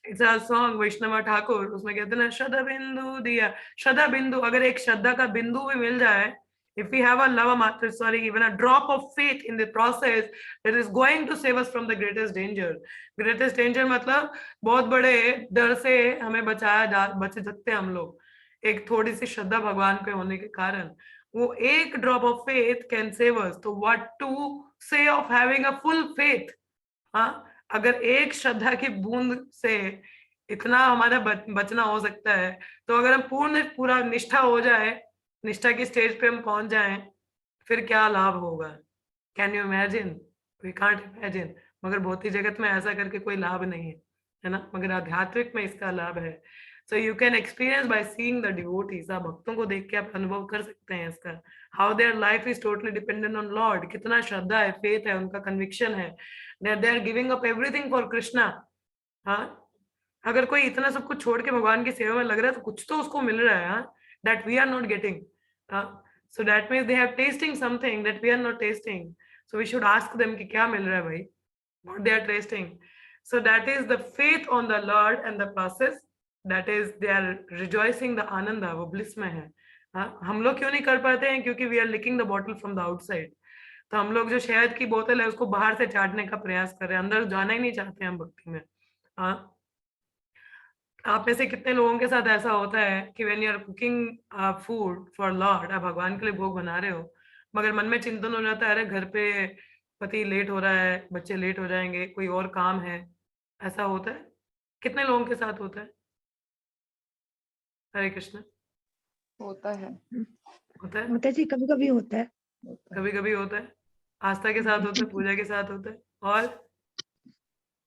इट्स अ सॉन्ग वैष्णव ठाकुर, उसमें कहते हैं ना, श्रद्धा बिंदु दिया। श्रद्धा बिंदु, अगर एक श्रद्धा का बिंदु भी मिल जाए, if we have a lava matra, sorry, even a drop of faith in the process, that is going to save us from the greatest danger. Greatest danger मतलब बहुत बड़े डर से हमें बच सकते हैं हम लोग, एक थोड़ी सी श्रद्धा भगवान पे होने के कारण। वो एक drop of faith can save us. तो what to say of having a full faith? हाँ, अगर एक श्रद्धा की बूंद से इतना हमारा बचना हो सकता है, तो अगर हम पूरा निष्ठा हो जाए, निष्ठा की स्टेज पे हम पहुंच जाएं, फिर क्या लाभ होगा? Can you imagine? We can't imagine. मगर भौतिक जगत में ऐसा करके कोई लाभ नहीं है, है ना, मगर आध्यात्मिक में इसका लाभ है। So you can experience by seeing the devotees. आप भक्तों को देख के आप अनुभव कर सकते हैं इसका, how their life is totally dependent on Lord. कितना श्रद्धा है, faith है, उनका conviction है, they are giving up everything for Krishna. हाँ, अगर कोई इतना सब कुछ छोड़ के भगवान की सेवा में लग रहा है तो कुछ तो उसको मिल रहा है, हाँ, that we are not getting. So that means they are tasting something that we are not tasting. So we should ask them कि क्या मिल रहा है भाई, what they are tasting. So that is the faith on the Lord and the process. That is they are rejoicing the आनंद, वो bliss में है. हाँ, हम लोग क्यों नहीं कर पाते हैं? क्योंकि we are licking the bottle from the outside. तो हम लोग जो शहद की बोतल है उसको बाहर से चाटने का प्रयास कर रहे हैं, अंदर जाना ही नहीं चाहते हम भक्ति में. हाँ, आप में से कितने लोगों के साथ ऐसा होता है कि when you are cooking food for lord, आप भगवान के लिए भोग बना रहे हो, मगर मन में चिंतन हो जाता है, अरे घर पे पति लेट हो रहा है, बच्चे लेट हो जाएंगे, कोई और काम है. ऐसा होता है? कितने लोगों के साथ होता है? हरे कृष्ण. होता है। होता है, माता जी कभी कभी होता है। कभी कभी होता है, आस्था के साथ होता है, पूजा के साथ होता है, और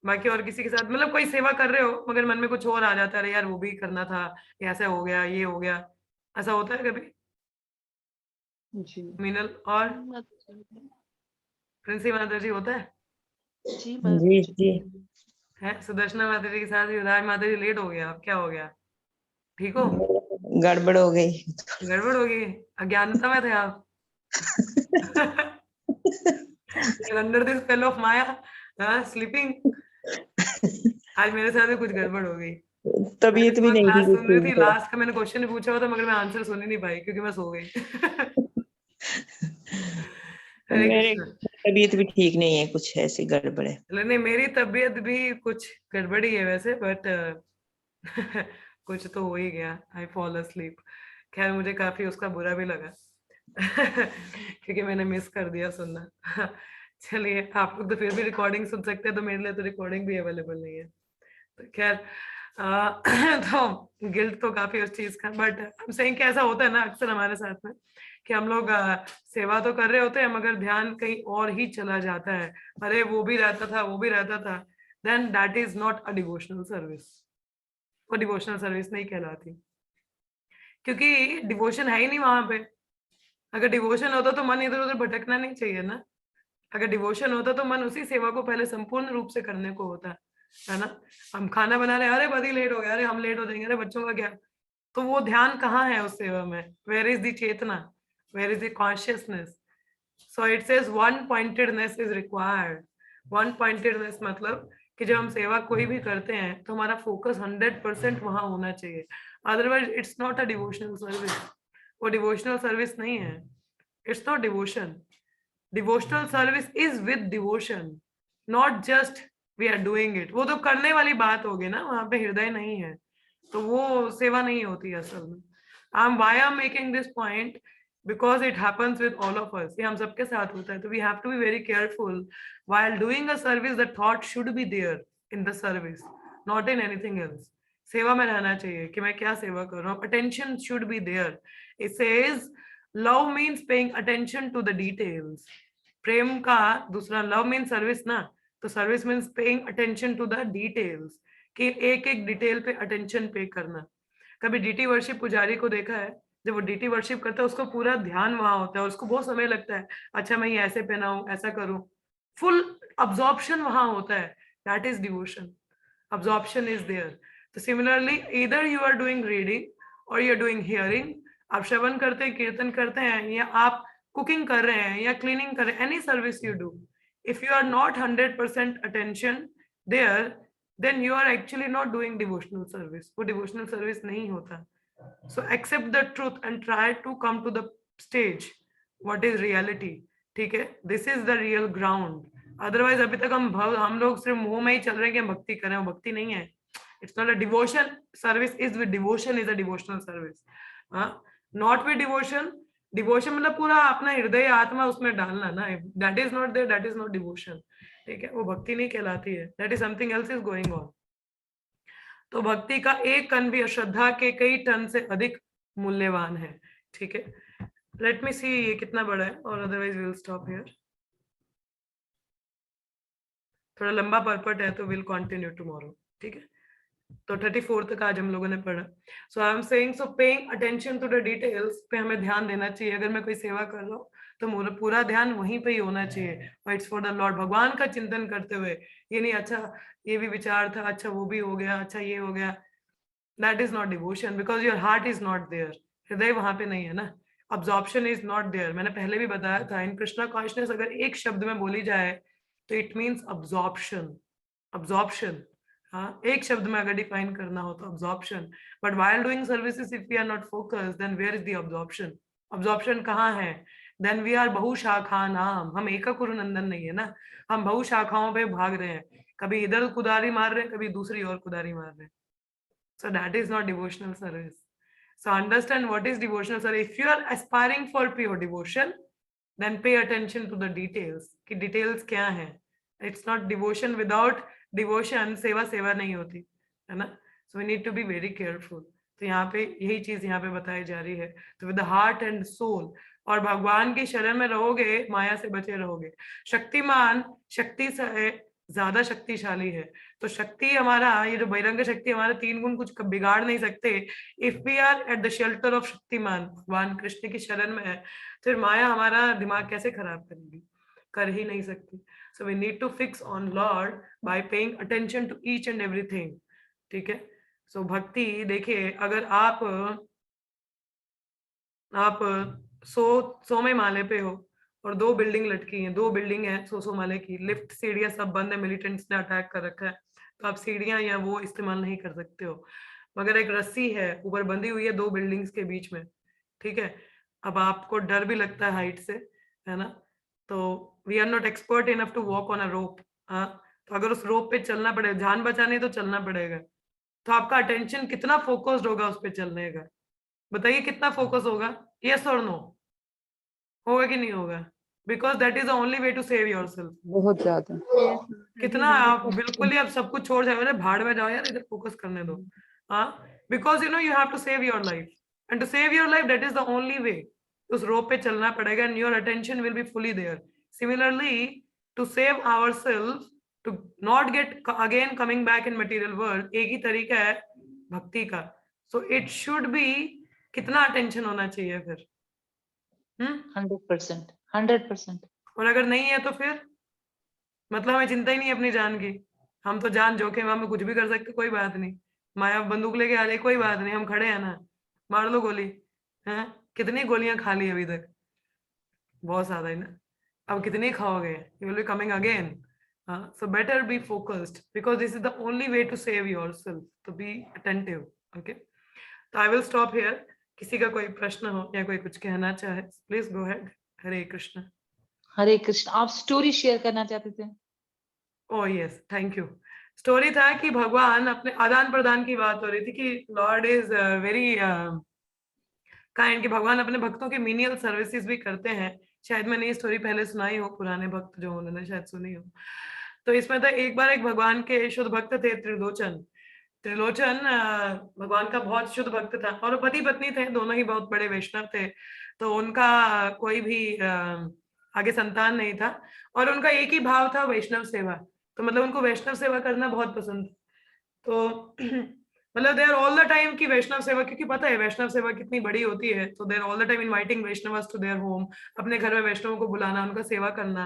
बाकी और किसी के साथ, मतलब कोई सेवा कर रहे हो मगर मन में कुछ और आ जाता है, अरे यार वो भी करना था, ये ऐसा हो गया, ये हो गया. ऐसा होता है कभी? जी मीनल और माता जी। प्रिंसी माता जी होता है? जी माता जी जी। जी है सुदर्शना माता जी के साथ भी उदार माता जी लेट हो गया, अब क्या हो गया? ठीक हो? गड़बड़ हो गई। गड़बड़ हो गई, अज्ञानता में थे आप. Under this spell of Maya, sleeping. आज मेरे साथ भी कुछ गड़बड़ हो गई. तबीयत भी नहीं क्लास थी सुन रही थी, ठीक। लास्ट का मैंने क्वेश्चन पूछा हुआ था मगर मैं आंसर सुन ही नहीं पाई क्योंकि मैं सो गई. हरे मेरे कृष्ण. तबीयत भी ठीक नहीं है, कुछ ऐसी गड़बड़ है। नहीं, मेरी तबीयत भी कुछ गड़बड़ी है वैसे, बट कुछ तो हो ही गया. I fall asleep. खैर मुझे काफी उसका बुरा भी लगा क्योंकि मैंने मिस कर दिया सुनना. चलिए, आप लोग तो फिर भी रिकॉर्डिंग सुन सकते हैं, तो मेरे लिए तो रिकॉर्डिंग भी अवेलेबल नहीं है. तो खैर तो गिल्ट तो काफी उस चीज का, बट हम सेइंग कि ऐसा होता है ना अक्सर हमारे साथ में कि हम लोग सेवा तो कर रहे होते हैं मगर ध्यान कहीं और ही चला जाता है. अरे वो भी रहता था, वो भी रहता था. Then that is not a devotional service. वो डिवोशनल सर्विस नहीं कहलाती, क्योंकि डिवोशन है ही नहीं वहां पे. अगर डिवोशन होता तो मन इधर उधर भटकना नहीं चाहिए ना. अगर डिवोशन होता तो मन उसी सेवा को पहले संपूर्ण रूप से करने को होता है ना. हम खाना बना रहे, अरे पति लेट हो गया, अरे हम लेट हो जाएंगे, अरे बच्चों का क्या. तो वो ध्यान कहाँ है उस सेवा में? Where is the chetana, where is the consciousness? So it says one pointedness is required. One pointedness मतलब कि जब हम सेवा कोई भी करते हैं तो हमारा फोकस 100% वहां होना चाहिए. Otherwise it's not a devotional service. वो डिवोशनल सर्विस नहीं है. It's not devotion. Devotional service is with devotion, not just we are doing it. वो तो करने वाली बात होगी ना, वहां पे हृदय नहीं है तो वो सेवा नहीं होती असल में. why I'm making this point because it happens with all of us. ये हम सबके साथ होता है. तो we have to be very careful while doing a service. The thought should be there in the service, not in anything else. सेवा में रहना चाहिए कि मैं क्या सेवा कर रहा हूँ. Attention should be there. It says love means paying attention to the details. प्रेम का दूसरा love means service ना, तो service means paying attention to the details, कि एक एक डिटेल पे अटेंशन पे करना. कभी डीटी वर्शिप पुजारी को देखा है? जब वो डीटी वर्शिप करता है उसको पूरा ध्यान वहां होता है, उसको बहुत समय लगता है, अच्छा मैं ये ऐसे पहनाऊं, ऐसा करूं. फुल अब्जॉर्प्शन वहां होता है. That is devotion. Absorption is there. तो similarly either you are doing reading और यू आर डूइंग हियरिंग. आप श्रवण करते हैं, कीर्तन करते हैं, या आप कुकिंग कर रहे हैं या क्लीनिंग कर रहे हैं, any service you do, if you are not 100% attention there, then you are actually not doing devotional service. वो devotional service नहीं होता. So accept the truth and try to come to the stage what is reality. ठीक है, this is the real ground. Otherwise अभी तक हम लोग सिर्फ मुंह में ही चल रहे हैं कि हम भक्ति करें, वो भक्ति नहीं है. It's not a devotion. Service is with devotion is a devotional service. Not with devotion. Devotion मतलब पूरा अपना हृदय आत्मा उसमें डालना ना. That is not there, that is not devotion. ठीक है, वो भक्ति नहीं कहलाती है. That is something else is going on. तो भक्ति का एक कण भी श्रद्धा के कई टन से अधिक मूल्यवान है. ठीक है, लेट मी सी ये कितना बड़ा है, और अदरवाइज विल स्टॉप हियर. थोड़ा लंबा पर्पट है तो विल कंटिन्यू टुमारो. ठीक है, तो 34 तक आज हम लोगों ने पढ़ा। So I am saying, so paying attention to the details पे हमें ध्यान देना चाहिए। अगर मैं कोई सेवा कर रहा हूँ तो मेरा पूरा ध्यान वहीं पे ही होना चाहिए, इट्स फॉर द लॉर्ड, भगवान का चिंतन करते हुए। ये नहीं अच्छा ये भी विचार था, अच्छा वो भी हो गया, अच्छा ये हो गया, that is not devotion, because your heart is not there, हृदय वहां पे नहीं है ना, अब्जॉर्प्शन इज नॉट देयर। मैंने पहले भी बताया था, इन कृष्णा कॉन्शियसनेस अगर एक शब्द में बोली जाए तो इट मीन्स अब्जॉर्प्शन। अब्जॉर्प्शन, हाँ, एक शब्द में अगर डिफाइन करना हो तो absorption. But while doing services if we are not focused, then where is the absorption? Absorption कहाँ है? देन वी आर बहुशाखा नाम, हम एक कुरु नंदन नहीं है ना, हम बहुशाखाओं पे भाग रहे हैं, कभी इधर कुदारी मार रहे हैं, कभी दूसरी ओर कुदारी मार रहे हैं। So that is not devotional service. So understand what is devotional service. If you are aspiring for pure devotion, then pay attention to the details. कि details क्या हैं? It's not devotion without devotion. सेवा सेवा नहीं होती, है ना? So we need to be very careful. तो यहाँ पे यही चीज यहाँ पे बताई जा रही है। तो with the heart and soul, और भगवान की शरण में रहोगे, माया से बचे रहोगे। शक्तिमान शक्ति से ज्यादा शक्तिशाली है। तो शक्ति हमारा, ये जो बहिरंग शक्ति, हमारे 3 गुण कुछ बिगाड़ नहीं सकते। If we are at the shelter of Shaktiman, भगवान कृष्ण की शरण में है, फिर माया हमारा दिमाग कैसे खराब करेगी? कर ही नहीं सकती। So we need to fix on lord by paying attention to each and everything. ठीक है। सो भक्ति देखिए, अगर आप 100वें माले पे हो और 2 बिल्डिंग लटकी हैं, 2 बिल्डिंग है 100 माले की, लिफ्ट सीढ़ियां सब बंद है, मिलिटेंट्स ने अटैक कर रखा है, तो आप सीढ़ियां या वो इस्तेमाल नहीं कर सकते हो। मगर एक रस्सी है ऊपर बंधी हुई है 2 बिल्डिंग्स के बीच में, ठीक है। अब आपको डर भी लगता है हाइट से, है ना, तो we are not expert enough to walk on a rope. हाँ, तो अगर उस रोप पे चलना पड़ेगा, जान बचानी तो चलना पड़ेगा, तो आपका अटेंशन कितना फोकस्ड होगा उस पे चलने का? बताइए कितना फोकस होगा? यस और नो? होगा कि नहीं होगा? Because that is the only way to save yourself. बहुत ज्यादा। कितना आप बिल्कुल ही आप सब कुछ छोड़ जाओ, अरे भाड़ में जाओ यार, इधर फोकस करने दो। हाँ, because you know you have to save your life, and to save your life that is the only way. उस रोप पे चलना पड़ेगा, and your attention will be fully there. Similarly, to save ourselves, to not get again coming back in material world, एक ही तरीका है भक्ति का। सो इट शुड बी, कितना अटेंशन होना चाहिए फिर? 100%, 100%। और अगर नहीं है तो फिर मतलब हमें चिंता ही नहीं है अपनी जान की, हम तो जान जोखिम, हम कुछ भी कर सकते, कोई बात नहीं, माया बंदूक लेके आ रही, कोई बात नहीं, हम खड़े हैं ना, मार लो गोली। हैं, कितनी गोलियां खा ली अभी तक? बहुत ज्यादा है ना। अब कितनी खाओगे? You will be coming again. So better be focused, because this is the only way to save yourself, तो बी अटेंटिव। ओके, तो आई विल स्टॉप हियर। किसी का कोई प्रश्न हो या कोई कुछ कहना चाहे, प्लीज गो अहेड। हरे कृष्ण। हरे कृष्ण। आप स्टोरी शेयर करना चाहते थे? Oh yes, thank you. Story था कि भगवान अपने आदान प्रदान की बात हो रही थी कि लॉर्ड इज वेरी काइंड, कि भगवान अपने भक्तों के मीनियल सर्विसेज भी करते हैं। शायद मैंने ये स्टोरी पहले सुनाई हो, पुराने भक्त जो उन्होंने शायद सुनी हो। तो इसमें था, एक बार एक भगवान के शुद्ध भक्त थे, त्रिलोचन। त्रिलोचन भगवान का बहुत शुद्ध भक्त था, और पति पत्नी थे, दोनों ही बहुत बड़े वैष्णव थे। तो उनका कोई भी आगे संतान नहीं था, और उनका एक ही भाव था, वैष्णव सेवा। तो मतलब उनको वैष्णव सेवा करना बहुत पसंद। तो मतलब देर ऑल द टाइम की वैष्णव सेवा, क्योंकि पता है वैष्णव सेवा कितनी बड़ी होती है, तो there all the time inviting Vaishnavas to their home, अपने घर में वैष्णवों को बुलाना, उनका सेवा करना।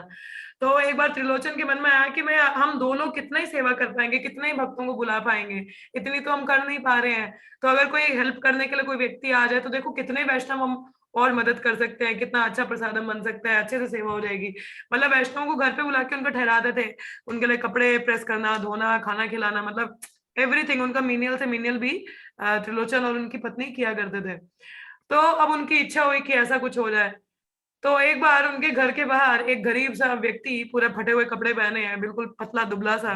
तो एक बार त्रिलोचन के मन में आया कि हम दोनों कितना ही सेवा कर पाएंगे, कितना ही भक्तों को बुला पाएंगे, इतनी तो हम कर नहीं पा रहे हैं। तो अगर कोई हेल्प करने के लिए कोई व्यक्ति आ जाए, तो देखो कितने वैष्णव हम और मदद कर सकते हैं, कितना अच्छा प्रसादम बन सकता है, अच्छे से सेवा हो जाएगी। मतलब वैष्णवों को घर पे बुला के उनको ठहराते थे, उनके लिए कपड़े प्रेस करना, धोना, खाना खिलाना, मतलब एवरीथिंग, उनका मीनियल से मीनियल भी त्रिलोचन और उनकी पत्नी किया करते थे। तो अब उनकी इच्छा हुई कि ऐसा कुछ हो जाए। तो एक बार उनके घर के बाहर एक गरीब सा व्यक्ति, पूरे फटे हुए कपड़े पहने हैं, बिल्कुल पतला दुबला सा,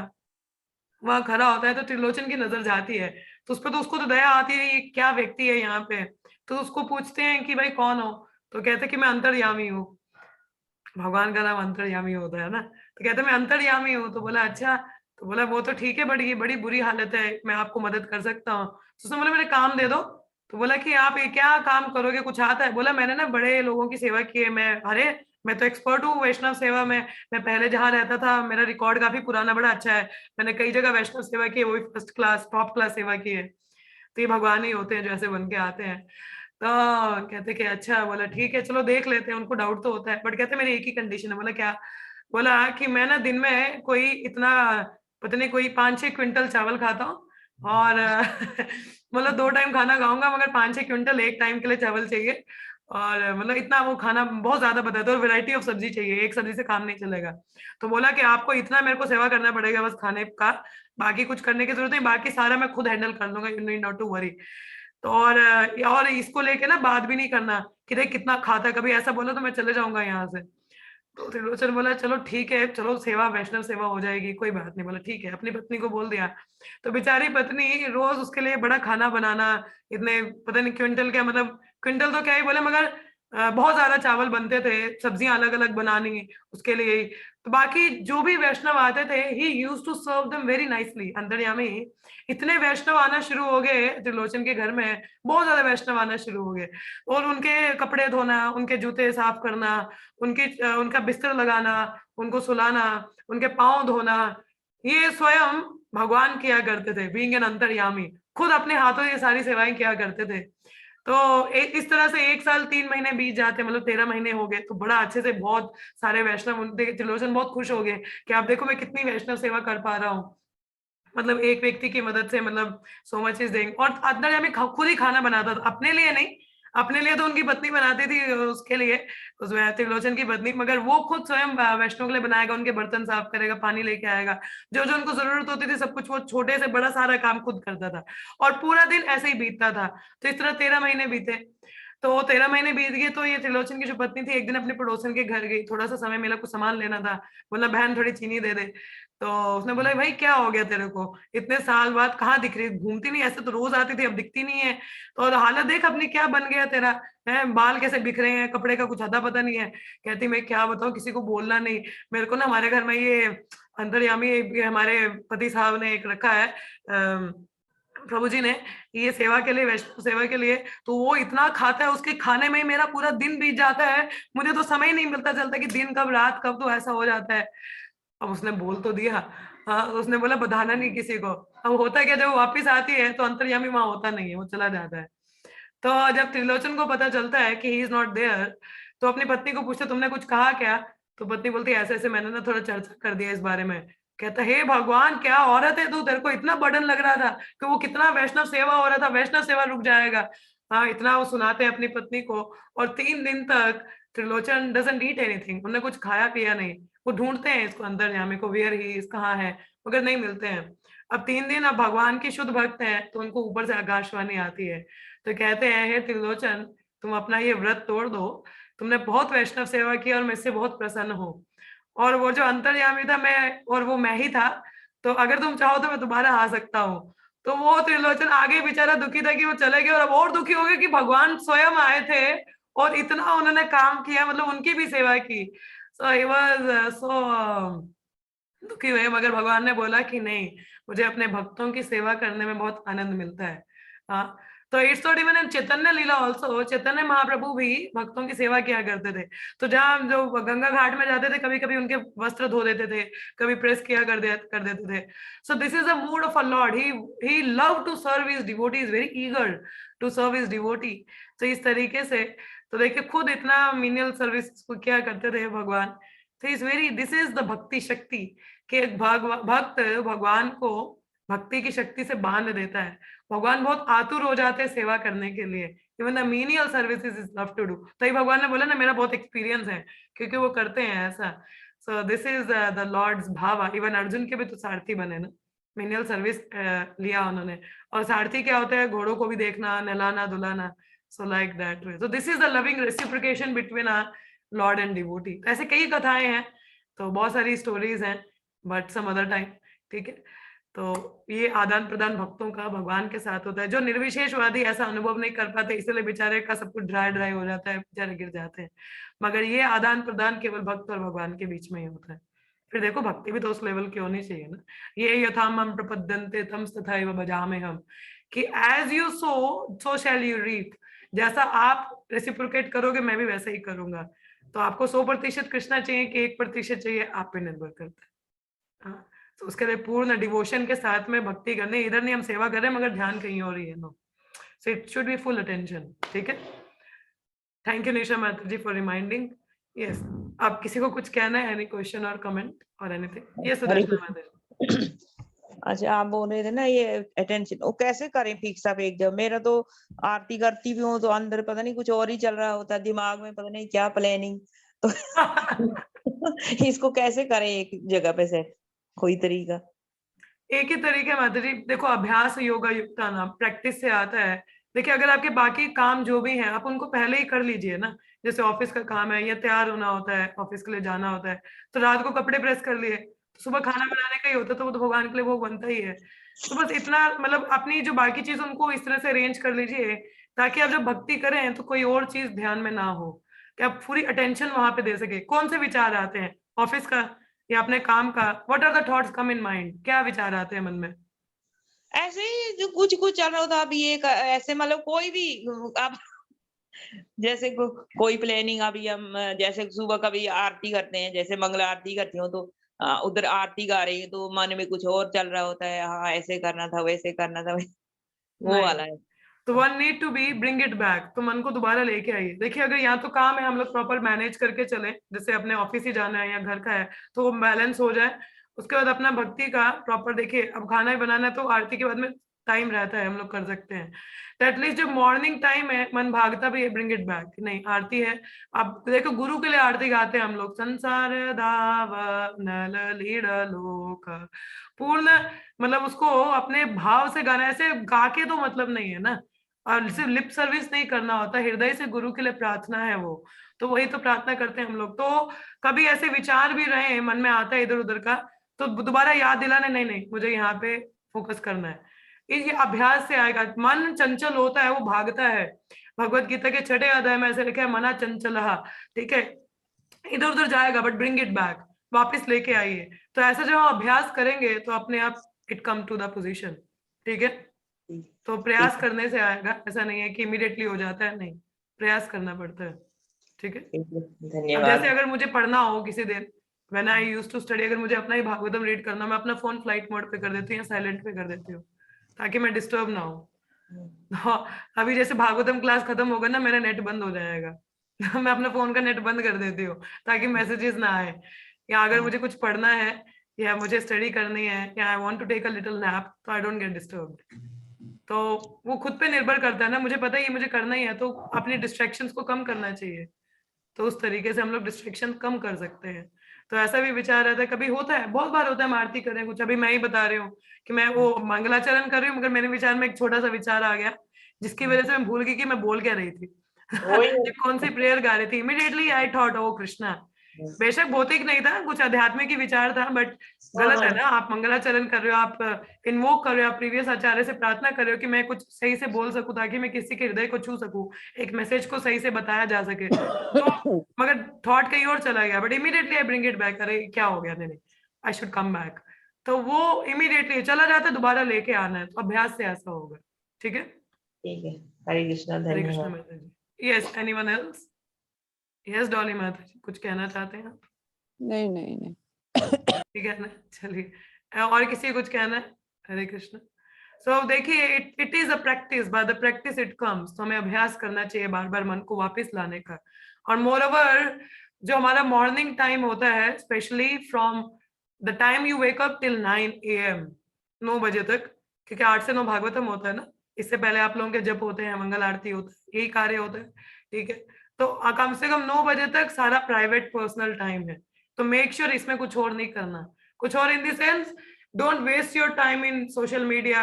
वहां खड़ा होता है। तो त्रिलोचन की नजर जाती है, तो उस पर तो उसको तो दया आती है, ये क्या व्यक्ति है यहाँ पे। तो उसको पूछते हैं कि भाई कौन हो? तो कहते कि मैं अंतर्यामी हूँ। भगवान का नाम अंतर्यामी होता है ना। तो कहते मैं अंतर्यामी हूँ। तो बोला अच्छा। तो बोला वो तो ठीक है, बट ये बड़ी बुरी हालत है, मैं आपको मदद कर सकता हूँ। तो उसने बोला मेरे काम दे दो। तो बोला कि आप ये क्या काम करोगे, कुछ आता है? बोला मैंने ना बड़े लोगों की सेवा की है, मैं, अरे मैं तो एक्सपर्ट हूँ वैष्णव सेवा में। मैं पहले जहाँ रहता था, मेरा रिकॉर्ड काफी पुराना बड़ा अच्छा है, मैंने कई जगह वैष्णव सेवा की है, वो भी फर्स्ट क्लास टॉप क्लास सेवा की है। तो ये भगवान ही होते हैं जो ऐसे बन के आते हैं। तो कहते कि अच्छा, बोला ठीक है चलो देख लेते हैं, उनको डाउट तो होता है, बट कहते मेरी एक ही कंडीशन है। बोला क्या? बोला कि मैं ना दिन में कोई इतना, पता नहीं, कोई 5-6 क्विंटल चावल खाता हूँ, और मतलब 2 टाइम खाना खाऊंगा, मगर 5-6 क्विंटल एक टाइम के लिए चावल चाहिए, और मतलब इतना वो खाना बहुत ज्यादा बताया, तो वैरायटी ऑफ सब्जी चाहिए, एक सब्जी से काम नहीं चलेगा। तो बोला कि आपको इतना मेरे को सेवा करना पड़ेगा बस खाने का, बाकी कुछ करने की जरूरत नहीं, बाकी सारा मैं खुद हैंडल कर लूंगा, you need not to worry. तो और इसको लेके ना बात भी नहीं करना कि देख कितना खाता है, कभी ऐसा बोला तो मैं चले जाऊंगा यहाँ से। तो त्रिलोचन बोला चलो ठीक है, चलो सेवा वैष्णव सेवा हो जाएगी, कोई बात नहीं। बोला ठीक है, अपनी पत्नी को बोल दिया। तो बेचारी पत्नी रोज उसके लिए बड़ा खाना बनाना, इतने पता नहीं क्विंटल क्या, मतलब क्विंटल तो क्या ही बोले, मगर बहुत ज्यादा चावल बनते थे, सब्जियां अलग अलग बनानी उसके लिए ही। तो बाकी जो भी वैष्णव आते थे, he used to serve them very nicely. अंतर्यामी इतने वैष्णव आना शुरू हो गए त्रिलोचन के घर में, बहुत ज्यादा वैष्णव आना शुरू हो गए, और उनके कपड़े धोना, उनके जूते साफ करना, उनका बिस्तर लगाना, उनको सुलाना, उनके पांव धोना, ये स्वयं भगवान किया करते थे। बीइंग एन अंतर्यामी, खुद अपने हाथों ये सारी सेवाएं किया करते थे। तो इस तरह से 1 साल 3 महीने बीत जाते, मतलब 13 महीने हो गए। तो बड़ा अच्छे से बहुत सारे वैष्णव, त्रिलोचन बहुत खुश हो गए कि आप देखो मैं कितनी वैष्णव सेवा कर पा रहा हूँ, मतलब एक व्यक्ति की मदद से, मतलब सो मच इज देइंग। और अंतर्यामी खुद ही खाना बनाता था, अपने लिए नहीं, अपने लिए तो उनकी पत्नी बनाती थी, उसके लिए उस त्रिलोचन की पत्नी, मगर वो खुद स्वयं वैष्णव के लिए बनाएगा, उनके बर्तन साफ करेगा, पानी लेके आएगा, जो जो उनको जरूरत होती थी सब कुछ वो छोटे से बड़ा सारा काम खुद करता था, और पूरा दिन ऐसे ही बीतता था। तो इस तरह 13 महीने बीते। तो 13 महीने बीत गए, तो ये त्रिलोचन की जो पत्नी थी एक दिन अपने पड़ोसन के घर गई, थोड़ा सा समय मिला, कुछ सामान लेना था, बोला बहन थोड़ी चीनी दे दे। तो उसने बोला भाई क्या हो गया तेरे को, इतने साल बाद कहाँ दिख रही, घूमती नहीं, ऐसे तो रोज आती थी अब दिखती नहीं है, तो और हालत देख अपनी क्या बन गया तेरा, है बाल कैसे बिखरे हैं, कपड़े का कुछ अता पता नहीं है। कहती मैं क्या बताऊं, किसी को बोलना नहीं, मेरे को ना हमारे घर में ये अंतर्यामी, ये हमारे पति साहब ने एक रखा है, प्रभु जी ने, ये सेवा के लिए, वैष्णव सेवा के लिए, तो वो इतना खाता है, उसके खाने में ही मेरा पूरा दिन बीत जाता है, मुझे तो समय ही नहीं मिलता चलता कि दिन कब रात कब, तो ऐसा हो जाता है। अब उसने बोल तो दिया, हाँ उसने बोला बताना नहीं किसी को। अब होता क्या, जब वो वापिस आती है तो अंतर्यामी वहां होता नहीं है, वो चला जाता है। तो जब त्रिलोचन को पता चलता है कि ही इज नॉट देयर, तो अपनी पत्नी को पूछते तुमने कुछ कहा क्या? तो पत्नी बोलती ऐसे ऐसे मैंने ना थोड़ा चर्चा कर दिया इस बारे में। कहता हे भगवान, क्या औरत है तू, तेरे को इतना बर्डन लग रहा था कि वो कितना वैष्णव सेवा हो रहा था, वैष्णव सेवा रुक जाएगा। हाँ इतना वो सुनाते हैं अपनी पत्नी को। और 3 दिन तक त्रिलोचन डजंट ईट एनीथिंग, उन्हें कुछ खाया पिया नहीं। वो ढूंढते हैं इसको, अंतर्यामी को, वेयर ही इज, कहाँ है, मगर नहीं मिलते हैं। अब 3 दिन, अब भगवान के शुद्ध भक्त हैं, तो उनको ऊपर से आकाशवाणी आती है, तो कहते हैं हे त्रिलोचन, तुम अपना ये व्रत तोड़ दो, तुमने बहुत वैष्णव सेवा की और मैं इससे बहुत प्रसन्न हूँ, और वो जो अंतर्यामी था मैं, और वो मैं ही था, तो अगर तुम चाहो तो मैं दोबारा आ सकता हूँ। तो वो त्रिलोचन आगे बेचारा दुखी था कि वो चले गए, और अब और दुखी हो गए कि भगवान स्वयं आए थे और इतना उन्होंने काम किया, मतलब उनकी भी सेवा की। सो ही वाज सो दुखी हुए, मगर भगवान ने बोला कि नहीं, मुझे अपने भक्तों की सेवा करने में बहुत आनंद मिलता है। हाँ, तो it's not even in Chaitanya Lila also, Chaitanya Mahaprabhu भी भक्तों की सेवा किया करते थे। तो जहाँ जो गंगा घाट में जाते थे, कभी कभी उनके वस्त्र धो देते थे, कभी प्रेस किया कर देते थे। So this is the mood of a lord, he love to serve his devotee, is very eager to serve his devotee. तो इस तरीके से, तो देखिए खुद इतना मीनियल सर्विस को क्या करते थे भगवान। तो is very, this is the भक्ति शक्ति, कि भक्त भगवान को भक्ति की शक्ति से बांध देता है। भगवान बहुत आतुर हो जाते हैं सेवा करने के लिए, even the menial services is love to do. तो भगवान ने बोला ना मेरा बहुत एक्सपीरियंस है, क्योंकि वो करते हैं ऐसा। So this is the lord's bhava. Even Arjun के भी तो सारथी बने ना, मीनियल सर्विस लिया उन्होंने। और सारथी क्या होता है, घोड़ों को भी देखना, नहलाना धुलाना। So like that way, so this is the loving reciprocation between a lord and devotee. ऐसे कई कथाएं हैं, तो बहुत सारी स्टोरीज हैं, बट सम अदर टाइम, ठीक है। तो ये आदान प्रदान भक्तों का भगवान के साथ होता है। जो निर्विशेषवादी ऐसा अनुभव नहीं कर पाते, इसलिए बेचारे का सब कुछ ड्राई ड्राई हो जाता है, बेचारे गिर जाते हैं। मगर ये आदान प्रदान केवल भक्त और भगवान के बीच में ही होता है। फिर देखो भक्ति भी तो उस लेवल की होनी चाहिए ना। ये यथाम हम प्रपद्यन्ते तम तथैव भजामहे हम, कि as you sow shall you reap. जैसा आप रेसिप्रोकेट करोगे मैं भी वैसा ही करूंगा। तो आपको 100% कृष्णा चाहिए कि 1% चाहिए, आप पे निर्भर करता है। हाँ, तो उसके लिए पूर्ण डिवोशन के साथ में भक्ति करनी। इधर नहीं हम सेवा कर रहे हैं, मगर ध्यान कहीं और ही है। No, so it should be full attention. ठीक है, थैंक यू निशा माता जी फॉर रिमाइंडिंग। यस, आप किसी को कुछ कहना है, एनी क्वेश्चन और कमेंट और एनीथिंग? यस सुदर्शना माता जी। अच्छा, आप बोल रहे थे ना ये अटेंशन, वो कैसे करें फिक्स अप एक जब? मेरा तो आरती करती भी हूँ तो अंदर पता नहीं कुछ और ही चल रहा होता है, दिमाग में पता नहीं क्या प्लानिंग। तो इसको कैसे करें एक जगह पे सेट, कोई तरीका? एक ही तरीके माता जी, देखो अभ्यास योगा युक्ता ना, प्रैक्टिस से आता है। देखिए अगर आपके बाकी काम जो भी हैं आप उनको पहले ही कर लीजिए ना, जैसे ऑफिस का काम है या तैयार होना होता है, ऑफिस के लिए जाना होता है, तो रात को कपड़े प्रेस कर लिए, तो सुबह खाना बनाने का ही होता है, तो वो तो भगवान के लिए भोग बनता ही है। तो बस इतना, मतलब अपनी जो बाकी चीज उनको इस तरह से अरेंज कर लीजिए ताकि आप जब भक्ति करें तो कोई और चीज ध्यान में ना हो, कि आप पूरी अटेंशन वहां पे दे सके। कौन से विचार आते हैं ऑफिस का या अपने काम का, what are the thoughts come in mind, क्या विचार आते हैं मन में? ऐसे ही जो कुछ कुछ चल रहा होता, अभी ऐसे मतलब कोई भी अब जैसे कोई प्लानिंग, अभी हम जैसे सुबह कभी आरती करते हैं, जैसे मंगल आरती करती हूँ, तो उधर आरती गा रही है तो मन में कुछ और चल रहा होता है, हाँ ऐसे करना था वैसे करना था। वो नहीं, वाला है। तो one need to be bring it back, तो मन को दोबारा लेके आइए। देखिए अगर यहाँ तो काम है, हम लोग प्रॉपर मैनेज करके चले, जैसे अपने ऑफिस ही जाना है या घर का है तो वो बैलेंस हो जाए। उसके बाद अपना भक्ति का प्रॉपर देखिए, अब खाना ही बनाना है तो आरती के बाद में टाइम रहता है, हम लोग कर सकते हैं। तो एटलीस्ट जो मॉर्निंग टाइम है, मन भागता भी है, ब्रिंग इट बैक। नहीं आरती है, अब देखो गुरु के लिए आरती गाते हैं हम लोग, संसार दाव नल लीड लोक, पूर्ण, मतलब उसको अपने भाव से गाना, ऐसे गा के तो मतलब नहीं है ना, और सिर्फ लिप सर्विस नहीं करना होता, हृदय से गुरु के लिए प्रार्थना है वो। तो वही तो प्रार्थना करते हैं हम लोग। तो कभी ऐसे विचार भी रहे मन में आता है इधर उधर का, तो दोबारा याद दिलाने, नहीं नहीं मुझे यहाँ पे फोकस करना है। ये अभ्यास से आएगा। मन चंचल होता है, वो भागता है। भगवत गीता के 6वें अध्याय में ऐसे लिखा है, मना चंचल। ठीक है, इधर उधर जाएगा, बट ब्रिंग इट बैक, वापस लेके आइए। तो ऐसा जब हम अभ्यास करेंगे तो अपने आप it come to the position. ठीक है, तो प्रयास ठीक करने से आएगा, ऐसा नहीं है कि इमीडिएटली हो जाता है, नहीं, प्रयास करना पड़ता है। ठीक है, है, अब धन्यवाद। जैसे अगर मुझे पढ़ना हो किसी दिन, when I used to study, अगर मुझे अपना ही भागवतम रीड करना, मैं अपना फोन फ्लाइट मोड पे कर देती हूँ या साइलेंट पे कर देती हूँ ताकि मैं डिस्टर्ब ना हो। हाँ, अभी जैसे भागवतम क्लास खत्म होगा ना, मेरा नेट बंद हो जाएगा। मैं अपना फोन का नेट बंद कर देती हूँ ताकि मैसेजेस ना आए, या अगर मुझे कुछ पढ़ना है या मुझे स्टडी करनी है या I want to take a little nap, तो आई डोंट गेट डिस्टर्ब्ड। तो वो खुद पे निर्भर करता है ना, मुझे पता है ये मुझे करना ही है, तो अपनी डिस्ट्रैक्शंस को कम करना चाहिए। तो उस तरीके से हम लोग डिस्ट्रैक्शन कम कर सकते हैं। तो ऐसा भी विचार रहता है, कभी होता है, बहुत बार होता है, हम आरती करें कुछ, अभी मैं ही बता रही हूँ कि मैं वो मंगलाचरण कर रही हूँ, मगर मेरे विचार में एक छोटा सा विचार आ गया जिसकी वजह से मैं भूल गई कि मैं बोल क्या रही थी। वही ये कौन सी प्रेयर गा रही थी, इमीडिएटली आई थॉट ओ कृष्णा। बेशक भौतिक नहीं था, कुछ आध्यात्मिक ही विचार था, बट गलत है ना। आप मंगलाचरण कर रहे हो, आप इन्वोक कर रहे हो, आप प्रीवियस आचार्य से प्रार्थना कर रहे हो कि मैं कुछ सही से बोल सकूं ताकि मैं किसी के हृदय को छू सकूं, एक मैसेज को सही से बताया जा सके। तो मगर थॉट कहीं और चला गया, but immediately I bring it back, अरे क्या हो गया, नहीं आई शुड कम बैक। तो वो इमीडिएटली चला जाता है, दोबारा लेके आना है, तो अभ्यास से ऐसा होगा। ठीक है, ठीक है, हरे कृष्णा, हरे कृष्ण धन्यवाद। माता जी। Yes, anyone else? Yes Dolly माता जी, कुछ कहना चाहते हैं आप? नहीं नहीं नहीं। ठीक है ना, चलिए, और किसी को कुछ कहना है? हरे कृष्ण। सो देखिए, it is a practice, by the practice it comes. तो हमें अभ्यास करना चाहिए बार बार मन को वापस लाने का। और मोर ओवर, जो हमारा मॉर्निंग टाइम होता है, specially from the time you wake up till 9 AM, 9 बजे तक, क्योंकि 8 से 9 भागवतम होता है ना, इससे पहले आप लोगों के जप होते हैं, मंगल आरती होता है, यही कार्य होता है। ठीक है, तो कम से कम 9 बजे तक सारा प्राइवेट पर्सनल टाइम है। तो मेक श्योर इसमें कुछ और नहीं करना, कुछ और in the sense, don't waste your time in social media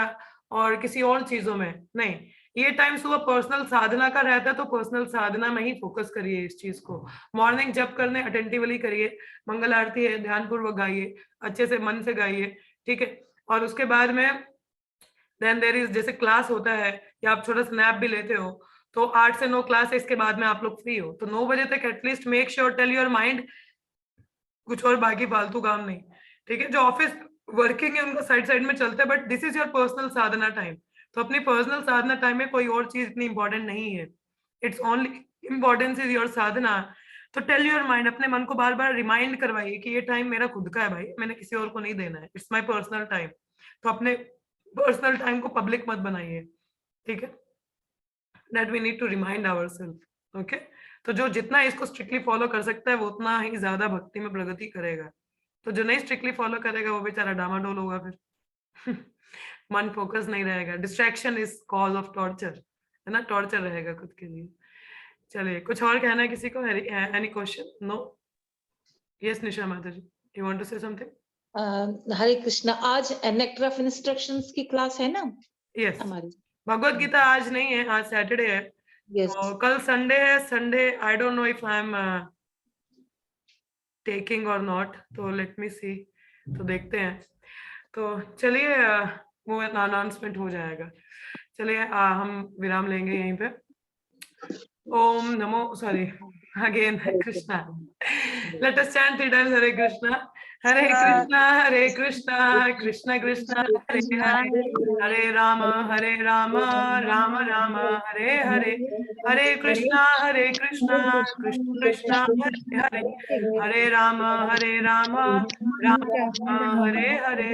और किसी और चीजों में नहीं। ये टाइम सुबह पर्सनल साधना का रहता है, तो पर्सनल साधना में ही फोकस करिए इस चीज को। मॉर्निंग जप करने अटेंटिवली करिए, मंगल आरती है ध्यान पूर्वक गाइए, अच्छे से मन से गाइए। ठीक है, और उसके बाद में देन देयर इज, जैसे क्लास होता है या आप छोटा स्नैप भी लेते हो, तो 8 से 9 क्लास है, इसके बाद में आप लोग फ्री हो, तो 9 बजे तक at least make sure, tell your mind कुछ और बाकी फालतू काम नहीं। ठीक है, जो ऑफिस वर्किंग है उनका साइड साइड में चलता है, but this is your personal Sadhana time. तो अपनी पर्सनल साधना टाइम में कोई और चीज इतनी इंपॉर्टेंट नहीं है, it's only importance is your sadhana. तो टेल योर माइंड, अपने मन को बार बार रिमाइंड करवाइए कि ये टाइम मेरा खुद का है भाई, मैंने किसी और को नहीं देना है, इट्स माय पर्सनल टाइम। तो अपने पर्सनल टाइम को पब्लिक मत बनाइए, ठीक है। That we need to remind ourselves, okay. तो जो जितना इसको स्ट्रिक्टली फॉलो कर सकता है वो उतना ही ज्यादा भक्ति में प्रगति करेगा। तो जो नहीं स्ट्रिक्टली फॉलो करेगा वो बेचारा डामाडोल होगा फिर। मन फोकस नहीं रहेगा, distraction is cause of torture, है ना, टॉर्चर रहेगा खुद के लिए। चलिए, कुछ और कहना है किसी को? Any question? No? Yes Nisha माता जी, you want to say something? Hare Krishna, आज नेक्टर ऑफ इंस्ट्रक्शंस की क्लास है ना यस, हमारी? भगवत गीता आज नहीं है, आज सैटरडे है। यस, तो कल संडे है, Sunday I don't know if I am taking और नॉट, तो लेट मी सी, तो देखते हैं। तो चलिए, वो अनाउंसमेंट हो जाएगा। चलिए, हम विराम लेंगे यहीं पे। ओम नमो, sorry again Krishna, let us chant 3 times हरे कृष्णा हरे कृष्णा कृष्ण कृष्ण हरे हरे, हरे राम राम राम हरे हरे, हरे कृष्णा कृष्ण कृष्ण हरे हरे, हरे राम राम राम हरे हरे,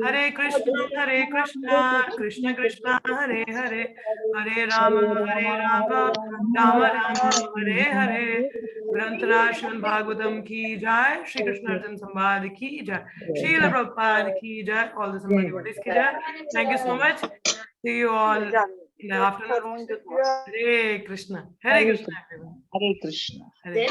हरे कृष्ण कृष्ण कृष्ण हरे हरे, हरे राम राम राम हरे हरे। ग्रंथराज श्रीमद् भागवतम की जय, श्री कृष्ण अर्जुन संवाद की जय, श्रील प्रभुपाद की जय, ऑल द संबंधी डिवोटीज की जय। Thank you so much, see you all in the afternoon. Hare Krishna everyone. Hare Krishna. Hare